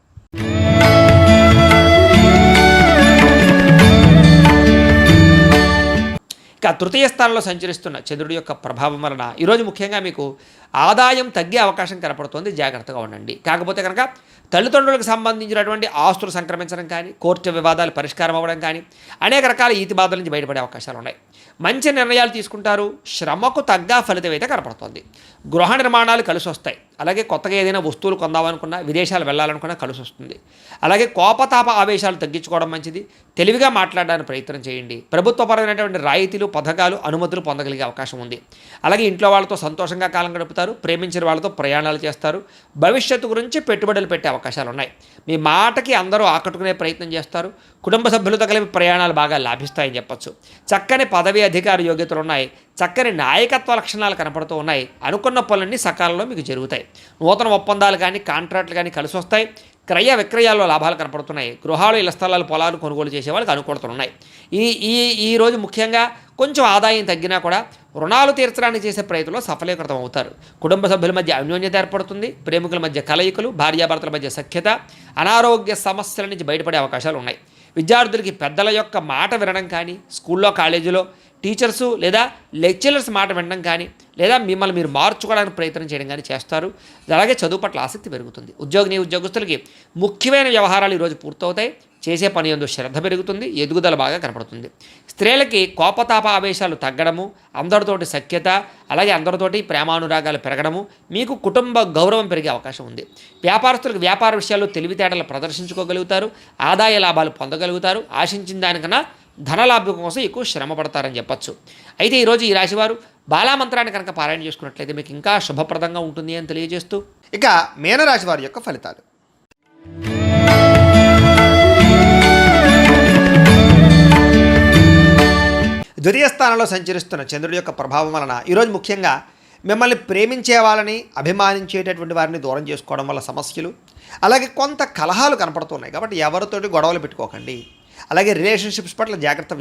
ఇక తృతీయ స్థానంలో సంచరిస్తున్న చంద్రుడి యొక్క ప్రభావం వలన ఈరోజు ముఖ్యంగా మీకు ఆదాయం తగ్గే అవకాశం కనపడుతుంది, జాగ్రత్తగా ఉండండి. కాకపోతే కనుక తల్లిదండ్రులకు సంబంధించినటువంటి ఆస్తులు సంక్రమించడం కానీ, కోర్టు వివాదాలు పరిష్కారం అవ్వడం కానీ, అనేక రకాల ఈతి బాధల నుంచి బయటపడే అవకాశాలు ఉన్నాయి. మంచి నిర్ణయాలు తీసుకుంటారు, శ్రమకు తగ్గ ఫలితం అయితే కనపడుతుంది. గృహ నిర్మాణాలు కలిసి వస్తాయి. అలాగే కొత్తగా ఏదైనా వస్తువులు కొందామనుకున్నా, విదేశాలు వెళ్ళాలనుకున్నా కలిసి వస్తుంది. అలాగే కోపతాప ఆవేశాలు తగ్గించుకోవడం మంచిది. తెలివిగా మాట్లాడడానికి ప్రయత్నం చేయండి. ప్రభుత్వపరమైనటువంటి రాయితీలు, పథకాలు, అనుమతులు పొందగలిగే అవకాశం ఉంది. అలాగే ఇంట్లో వాళ్ళతో సంతోషంగా కాలం గడుపుతారు, ప్రేమించిన వాళ్ళతో ప్రయాణాలు చేస్తారు. భవిష్యత్తు గురించి పెట్టుబడులు పెట్టే అవకాశాలు ఉన్నాయి. మీ మాటకి అందరూ ఆకట్టుకునే ప్రయత్నం చేస్తారు. కుటుంబ సభ్యులతో కలిపి ప్రయాణాలు బాగా లాభిస్తాయని చెప్పచ్చు. చక్కని పదవి అధికార యోగ్యతలు ఉన్నాయి. చక్కని నాయకత్వ లక్షణాలు కనపడుతూ ఉన్నాయి. అనుకున్న పనులన్నీ సకాలంలో మీకు జరుగుతాయి. నూతన ఒప్పందాలు కానీ, కాంట్రాక్ట్లు కానీ కలిసి వస్తాయి. క్రయ విక్రయాల్లో లాభాలు కనపడుతున్నాయి. గృహాలు, ఇళ్ల స్థలాలు, పొలాలు కొనుగోలు చేసే వాళ్ళకి అనుకూలతలు ఉన్నాయి. ఈ రోజు ముఖ్యంగా కొంచెం ఆదాయం తగ్గినా కూడా రుణాలు తీర్చడానికి చేసే ప్రయత్నంలో సఫలీకృతం అవుతారు. కుటుంబ సభ్యుల మధ్య అన్యోన్యత ఏర్పడుతుంది. ప్రేమికుల మధ్య కలయికలు, భార్యాభర్తల మధ్య సఖ్యత, అనారోగ్య సమస్యల నుంచి బయటపడే అవకాశాలు ఉన్నాయి. విద్యార్థులకి పెద్దల యొక్క మాట వినడం కానీ, స్కూల్లో, కాలేజీలో టీచర్సు లేదా లెక్చరర్స్ మాట వినడం కానీ, లేదా మిమ్మల్ని మీరు మార్చుకోవడానికి ప్రయత్నం చేయడం కానీ చేస్తారు. అలాగే చదువు పట్ల ఆసక్తి పెరుగుతుంది. ఉద్యోగస్తులకి ముఖ్యమైన వ్యవహారాలు ఈరోజు పూర్తవుతాయి. చేసే పని యందు శ్రద్ధ పెరుగుతుంది. ఎదుగుదల బాగా కనపడుతుంది. స్త్రీలకి కోపతాప ఆవేశాలు తగ్గడము, అందరితోటి సఖ్యత, అలాగే అందరితోటి ప్రేమానురాగాలు పెరగడము, మీకు కుటుంబ గౌరవం పెరిగే అవకాశం ఉంది. వ్యాపారస్తులకు వ్యాపార విషయాల్లో తెలివితేటలు ప్రదర్శించుకోగలుగుతారు. ఆదాయ లాభాలు పొందగలుగుతారు. ఆశించిన దానికన్నా ధనలాభం కోసం ఎక్కువ శ్రమ పడతారని చెప్పచ్చు. అయితే ఈరోజు ఈ రాశివారు బాలామంత్రాన్ని కనుక పారాయణ చేసుకున్నట్లయితే మీకు ఇంకా శుభప్రదంగా ఉంటుంది అని తెలియజేస్తూ, ఇక మీనరాశి వారి యొక్క ఫలితాలు. ద్వితీయ స్థానంలో సంచరిస్తున్న చంద్రుడి యొక్క ప్రభావం వలన ఈరోజు ముఖ్యంగా మిమ్మల్ని ప్రేమించే వాళ్ళని, అభిమానించేటటువంటి వారిని దూరం చేసుకోవడం వల్ల సమస్యలు, అలాగే కొంత కలహాలు కనపడుతున్నాయి. కాబట్టి ఎవరితోటి గొడవలు పెట్టుకోకండి. అలాగే రిలేషన్షిప్స్ పట్ల జాగ్రత్త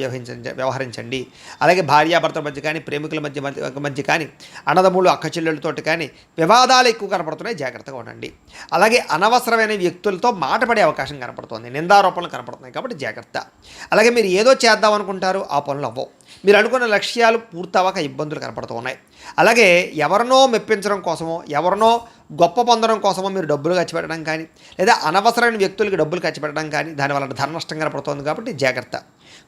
వ్యవహరించండి. అలాగే భార్యాభర్తల మధ్య కానీ, ప్రేమికుల మధ్య కానీ, అన్నదమ్ములు అక్క చెల్లెళ్ళతోటి కానీ వివాదాలు ఎక్కువ కనపడుతున్నాయి, జాగ్రత్తగా ఉండండి. అలాగే అనవసరమైన వ్యక్తులతో మాట పడే అవకాశం కనపడుతుంది, నిందారోపణలు కనపడుతున్నాయి, కాబట్టి జాగ్రత్త. అలాగే మీరు ఏదో చేద్దాం అనుకుంటారు, ఆ పనులు అవ్వవు. మీరు అనుకున్న లక్ష్యాలు పూర్తవక ఇబ్బందులు కనపడుతూ ఉన్నాయి. అలాగే ఎవరినో మెప్పించడం కోసమో, ఎవరినో గొప్ప పొందడం కోసమో మీరు డబ్బులు ఖర్చు పెట్టడం కానీ, లేదా అనవసరమైన వ్యక్తులకి డబ్బులు ఖర్చు పెట్టడం కానీ, దానివల్ల ధన నష్టం కనపడుతుంది. కాబట్టి జాగ్రత్త.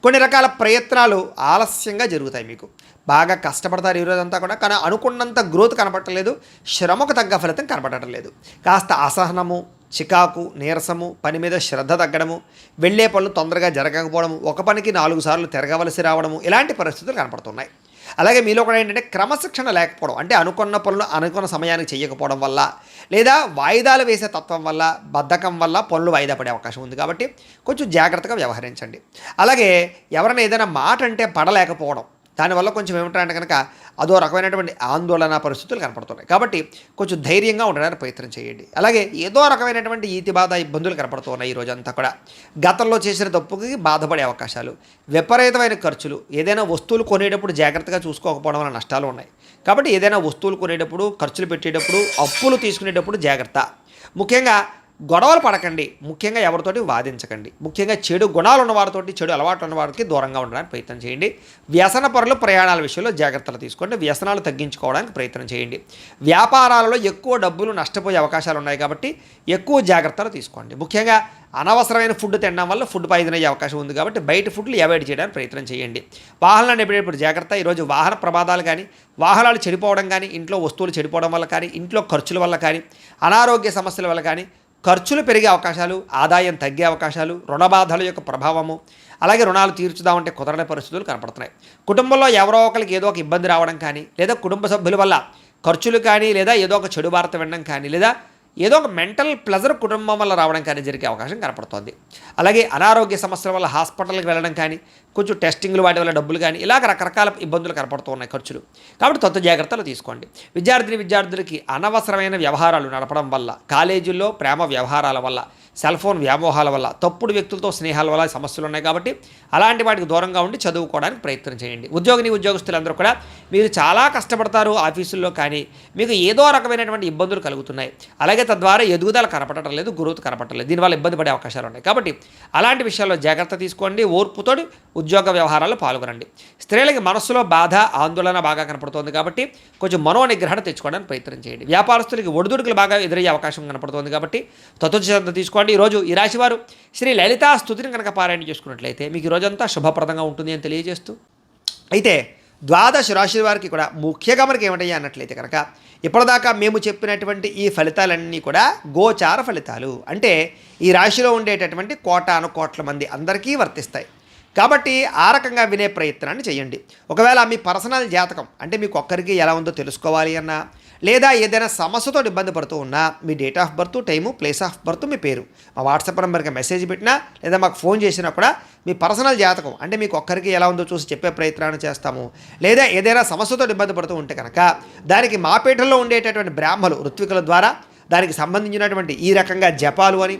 కొన్ని రకాల ప్రయత్నాలు ఆలస్యంగా జరుగుతాయి. మీకు బాగా కష్టపడతారు ఈరోజంతా కూడా, కానీ అనుకున్నంత గ్రోత్ కనపడలేదు, శ్రమకు తగ్గ ఫలితం కనపడటం లేదు. కాస్త అసహనము, చికాకు, నీరసము, పని మీద శ్రద్ధ తగ్గడము, వెళ్ళే పనులు తొందరగా జరగకపోవడము, ఒక పనికి 4 సార్లు తిరగవలసి రావడము, ఇలాంటి పరిస్థితులు కనపడుతున్నాయి. అలాగే మీలో కూడా ఏంటంటే క్రమశిక్షణ లేకపోవడం, అంటే అనుకున్న పనులు అనుకున్న సమయానికి చేయకపోవడం వల్ల, లేదా వాయిదాలు వేసే తత్వం వల్ల, బద్ధకం వల్ల పనులు వాయిదా పడే అవకాశం ఉంది. కాబట్టి కొంచెం జాగ్రత్తగా వ్యవహరించండి. అలాగే ఎవరైనా ఏదైనా మాట అంటే పడలేకపోవడం, దానివల్ల కొంచెం ఏమిటంటే కనుక అదో రకమైనటువంటి ఆందోళన పరిస్థితులు కనపడుతున్నాయి. కాబట్టి కొంచెం ధైర్యంగా ఉండడానికి ప్రయత్నం చేయండి. అలాగే ఏదో రకమైనటువంటి ఈతి బాధ, ఇబ్బందులు కనపడుతున్నాయి ఈ రోజంతా కూడా. గతంలో చేసిన తప్పుకి బాధపడే అవకాశాలు, విపరీతమైన ఖర్చులు, ఏదైనా వస్తువులు కొనేటప్పుడు జాగ్రత్తగా చూసుకోకపోవడం వల్ల నష్టాలు ఉన్నాయి. కాబట్టి ఏదైనా వస్తువులు కొనేటప్పుడు, ఖర్చులు పెట్టేటప్పుడు, అప్పులు తీసుకునేటప్పుడు జాగ్రత్త. ముఖ్యంగా గొడవలు పడకండి. ముఖ్యంగా ఎవరితోటి వాదించకండి. ముఖ్యంగా చెడు గుణాలు ఉన్నవారితోటి, చెడు అలవాట్లు ఉన్న వారికి దూరంగా ఉండడానికి ప్రయత్నం చేయండి. వ్యసన పరులు ప్రయాణాల విషయంలో జాగ్రత్తలు తీసుకోండి. వ్యసనాలు తగ్గించుకోవడానికి ప్రయత్నం చేయండి. వ్యాపారాలలో ఎక్కువ డబ్బులు నష్టపోయే అవకాశాలు ఉన్నాయి, కాబట్టి ఎక్కువ జాగ్రత్తలు తీసుకోండి. ముఖ్యంగా అనవసరమైన ఫుడ్ తినడం వల్ల ఫుడ్ పాయిజన్ అయ్యే అవకాశం ఉంది, కాబట్టి బయట ఫుడ్లు అవాయిడ్ చేయడానికి ప్రయత్నం చేయండి. వాహనాన్ని ఎప్పుడెప్పుడు జాగ్రత్త. ఈరోజు వాహన ప్రమాదాలు కానీ, వాహనాలు చెడిపోవడం కానీ, ఇంట్లో వస్తువులు చెడిపోవడం వల్ల కానీ, ఇంట్లో ఖర్చుల వల్ల కానీ, అనారోగ్య సమస్యల వల్ల కానీ ఖర్చులు పెరిగే అవకాశాలు, ఆదాయం తగ్గే అవకాశాలు, రుణబాధల యొక్క ప్రభావము, అలాగే రుణాలు తీర్చుదామంటే కుదరని పరిస్థితులు కనపడుతున్నాయి. కుటుంబంలో ఎవరో ఒకరికి ఏదో ఒక ఇబ్బంది రావడం కానీ, లేదా కుటుంబ సభ్యుల వల్ల ఖర్చులు కానీ, లేదా ఏదో ఒక చెడు వార్త వినడం కానీ, లేదా ఏదో ఒక మెంటల్ ప్లెజర్ కుటుంబం వల్ల రావడం కానీ జరిగే అవకాశం కనపడుతుంది. అలాగే అనారోగ్య సమస్యల వల్ల హాస్పిటల్కి వెళ్ళడం కానీ, కొంచెం టెస్టింగ్లు వాటి వల్ల డబ్బులు కానీ, ఇలాగ రకరకాల ఇబ్బందులు కనపడుతూ ఉన్నాయి, ఖర్చులు. కాబట్టి కొత్త జాగ్రత్తలు తీసుకోండి. విద్యార్థులకి అనవసరమైన వ్యవహారాలు నడపడం వల్ల, కాలేజీల్లో ప్రేమ వ్యవహారాల వల్ల, సెల్ ఫోన్ వ్యామోహాల వల్ల, తప్పుడు వ్యక్తులతో స్నేహాల వల్ల సమస్యలు ఉన్నాయి. కాబట్టి అలాంటి వాటికి దూరంగా ఉండి చదువుకోవడానికి ప్రయత్నం చేయండి. ఉద్యోగస్తులందరూ కూడా మీరు చాలా కష్టపడతారు ఆఫీసుల్లో, కానీ మీకు ఏదో రకమైనటువంటి ఇబ్బందులు కలుగుతున్నాయి. అలాగే తద్వారా ఎదుగుదల కనపడటం లేదు, గ్రోత్ కనపడటం లేదు. దీనివల్ల ఇబ్బంది పడే అవకాశాలు ఉన్నాయి. కాబట్టి అలాంటి విషయాల్లో జాగ్రత్త తీసుకోండి. ఓర్పుతోటి ఉద్యోగ వ్యవహారాల్లో పాల్గొనండి. స్త్రీలకి మనస్సులో బాధ ఆందోళన బాగా కనపడుతోంది కాబట్టి కొంచెం మనోనిగ్రహణ తెచ్చుకోవడానికి ప్రయత్నం చేయండి. వ్యాపారస్తులకి ఒడిదుడుకులు బాగా ఎదురయ్యే అవకాశం కనపడుతోంది కాబట్టి తత్వశ్రద్ధ తీసుకోండి. ఈరోజు ఈ రాశివారు శ్రీ లలితా స్తుతిని కనుక పారాయణ చేసుకున్నట్లయితే మీకు ఈ రోజంతా శుభప్రదంగా ఉంటుంది అని తెలియజేస్తూ, అయితే ద్వాదశ రాశి వారికి కూడా ముఖ్యంగా మనకి ఏమిటయ్యా అన్నట్లయితే కనుక ఇప్పటిదాకా మేము చెప్పినటువంటి ఈ ఫలితాలన్నీ కూడా గోచార ఫలితాలు, అంటే ఈ రాశిలో ఉండేటటువంటి కోటాను కోట్ల మంది అందరికీ వర్తిస్తాయి. కాబట్టి ఆ రకంగా వినే ప్రయత్నాన్ని చేయండి. ఒకవేళ మీ పర్సనల్ జాతకం అంటే మీకు ఒక్కరికి ఎలా ఉందో తెలుసుకోవాలి అన్నా, లేదా ఏదైనా సమస్యతో ఇబ్బంది పడుతూ ఉన్నా మీ date of birth, time, place of birth, మీ పేరు మా వాట్సాప్ నెంబర్కి మెసేజ్ పెట్టినా లేదా మాకు ఫోన్ చేసినా కూడా మీ పర్సనల్ జాతకం అంటే మీకు ఒక్కరికి ఎలా ఉందో చూసి చెప్పే ప్రయత్నాన్ని చేస్తాము. లేదా ఏదైనా సమస్యతో ఇబ్బంది పడుతూ ఉంటే కనుక దానికి మా పీఠంలో ఉండేటటువంటి బ్రాహ్మలు ఋత్వికుల ద్వారా దానికి సంబంధించినటువంటి ఈ రకంగా జపాలు అని,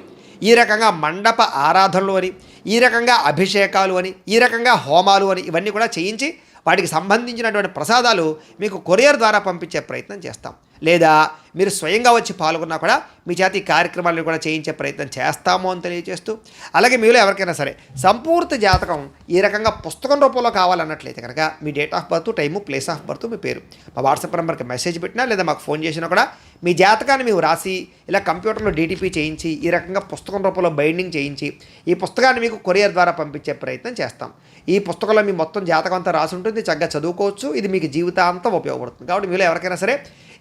ఈ రకంగా మండప ఆరాధనలు అని, ఈ రకంగా అభిషేకాలు అని, ఈ రకంగా హోమాలు అని ఇవన్నీ కూడా చేయించి వాటికి సంబంధించినటువంటి ప్రసాదాలు మీకు కొరియర్ ద్వారా పంపించే ప్రయత్నం చేస్తాం. లేదా మీరు స్వయంగా వచ్చి పాల్గొన్నా కూడా మీ చేత ఈ కార్యక్రమాలను కూడా చేయించే ప్రయత్నం చేస్తాము అని తెలియజేస్తూ, అలాగే మీలో ఎవరికైనా సరే సంపూర్తి జాతకం ఈ రకంగా పుస్తకం రూపంలో కావాలన్నట్లయితే కనుక మీ date of birth, time, place of birth, మీ పేరు మా వాట్సాప్ నెంబర్కి మెసేజ్ పెట్టినా లేదా మాకు ఫోన్ చేసినా కూడా మీ జాతకాన్ని మేము రాసి ఇలా కంప్యూటర్లో డీటీపీ చేయించి ఈ రకంగా పుస్తకం రూపంలో బైండింగ్ చేయించి ఈ పుస్తకాన్ని మీకు కొరియర్ ద్వారా పంపించే ప్రయత్నం చేస్తాం. ఈ పుస్తకంలో మీ మొత్తం జాతకం అంతా రాసి ఉంటుంది, చక్కగా చదువుకోవచ్చు. ఇది మీకు జీవితాంతం ఉపయోగపడుతుంది. కాబట్టి మీలో ఎవరికైనా సరే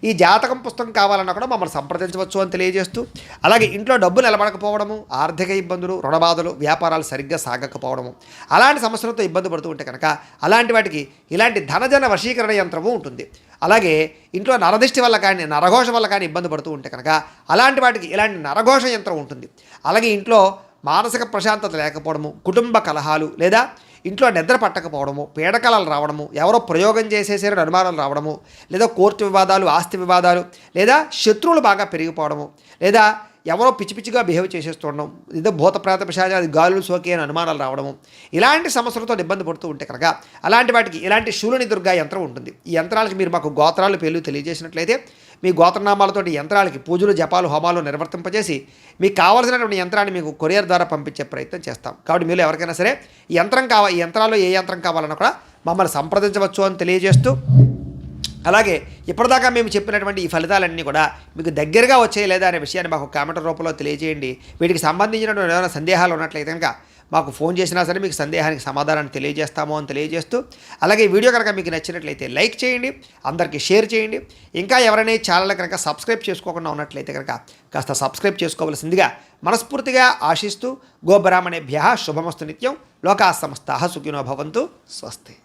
ఈ జాతకం పుస్తకం కావాలన్నా కూడా మమ్మల్ని సంప్రదించవచ్చు అని తెలియజేస్తూ, అలాగే ఇంట్లో డబ్బు నిలబడకపోవడము, ఆర్థిక ఇబ్బందులు, రుణబాధలు, వ్యాపారాలు సరిగ్గా సాగకపోవడము, అలాంటి సమస్యలతో ఇబ్బంది పడుతూ ఉంటే కనుక అలాంటి వాటికి ఇలాంటి ధనజన వశీకరణ యంత్రము ఉంటుంది. అలాగే ఇంట్లో నరదిష్టి వల్ల కానీ నరఘోష వల్ల కానీ ఇబ్బంది పడుతూ ఉంటే కనుక అలాంటి వాటికి ఇలాంటి నరఘోష యంత్రం ఉంటుంది. అలాగే ఇంట్లో మానసిక ప్రశాంతత లేకపోవడము, కుటుంబ కలహాలు, లేదా ఇంట్లో నిద్ర పట్టకపోవడము, పీడకలలు రావడము, ఎవరో ప్రయోగం చేసేసారని అనుమానాలు రావడము, లేదా కోర్టు వివాదాలు, ఆస్తి వివాదాలు, లేదా శత్రువులు బాగా పెరిగిపోవడము, లేదా ఎవరో పిచ్చి పిచ్చిగా బిహేవ్ చేసేస్తుండడం, ఏదో భూత ప్రేత పిశాచాది గాలులు సోకి అని అనుమానాలు రావడము, ఇలాంటి సమస్యలతో ఇబ్బంది పడుతూ ఉంటే కనుక అలాంటి వాటికి ఇలాంటి శూలిని దుర్గా యంత్రం ఉంటుంది. ఈ యంత్రాలకి మీరు మాకు గోత్రాలు పేర్లు తెలియజేసినట్లయితే మీ గోత్రనామాలతోటి యంత్రాలకి పూజలు, జపాలు, హోమాలు నిర్వర్తింపజేసి మీకు కావాల్సినటువంటి యంత్రాన్ని మీకు కొరియర్ ద్వారా పంపించే ప్రయత్నం చేస్తాం. కాబట్టి మీరు ఎవరికైనా సరే ఈ యంత్రాల్లో ఏ యంత్రం కావాలన్నా కూడా మమ్మల్ని సంప్రదించవచ్చు అని తెలియజేస్తూ, అలాగే ఇప్పటిదాకా మేము చెప్పినటువంటి ఈ ఫలితాలన్నీ కూడా మీకు దగ్గరగా వచ్చాయి లేదా అనే విషయాన్ని మాకు కామెంట్ రూపంలో తెలియజేయండి. వీటికి సంబంధించినటువంటి ఏమైనా సందేహాలు ఉన్నట్లయితే కనుక మాకు ఫోన్ చేసినా సరే మీకు సందేహానికి సమాధానాన్ని తెలియజేస్తాము అని తెలియజేస్తూ, అలాగే ఈ వీడియో కనుక మీకు నచ్చినట్లయితే లైక్ చేయండి, అందరికీ షేర్ చేయండి. ఇంకా ఎవరైనా ఈ ఛానల్ కనుక సబ్స్క్రైబ్ చేసుకోకుండా ఉన్నట్లయితే కనుక కాస్త సబ్స్క్రైబ్ చేసుకోవాల్సిందిగా మనస్ఫూర్తిగా ఆశిస్తూ, గోబ్రాహ్మణేభ్యః శుభమస్తు నిత్యం, లోకాః సమస్తాః సుఖినో భవంతు, స్వస్తి.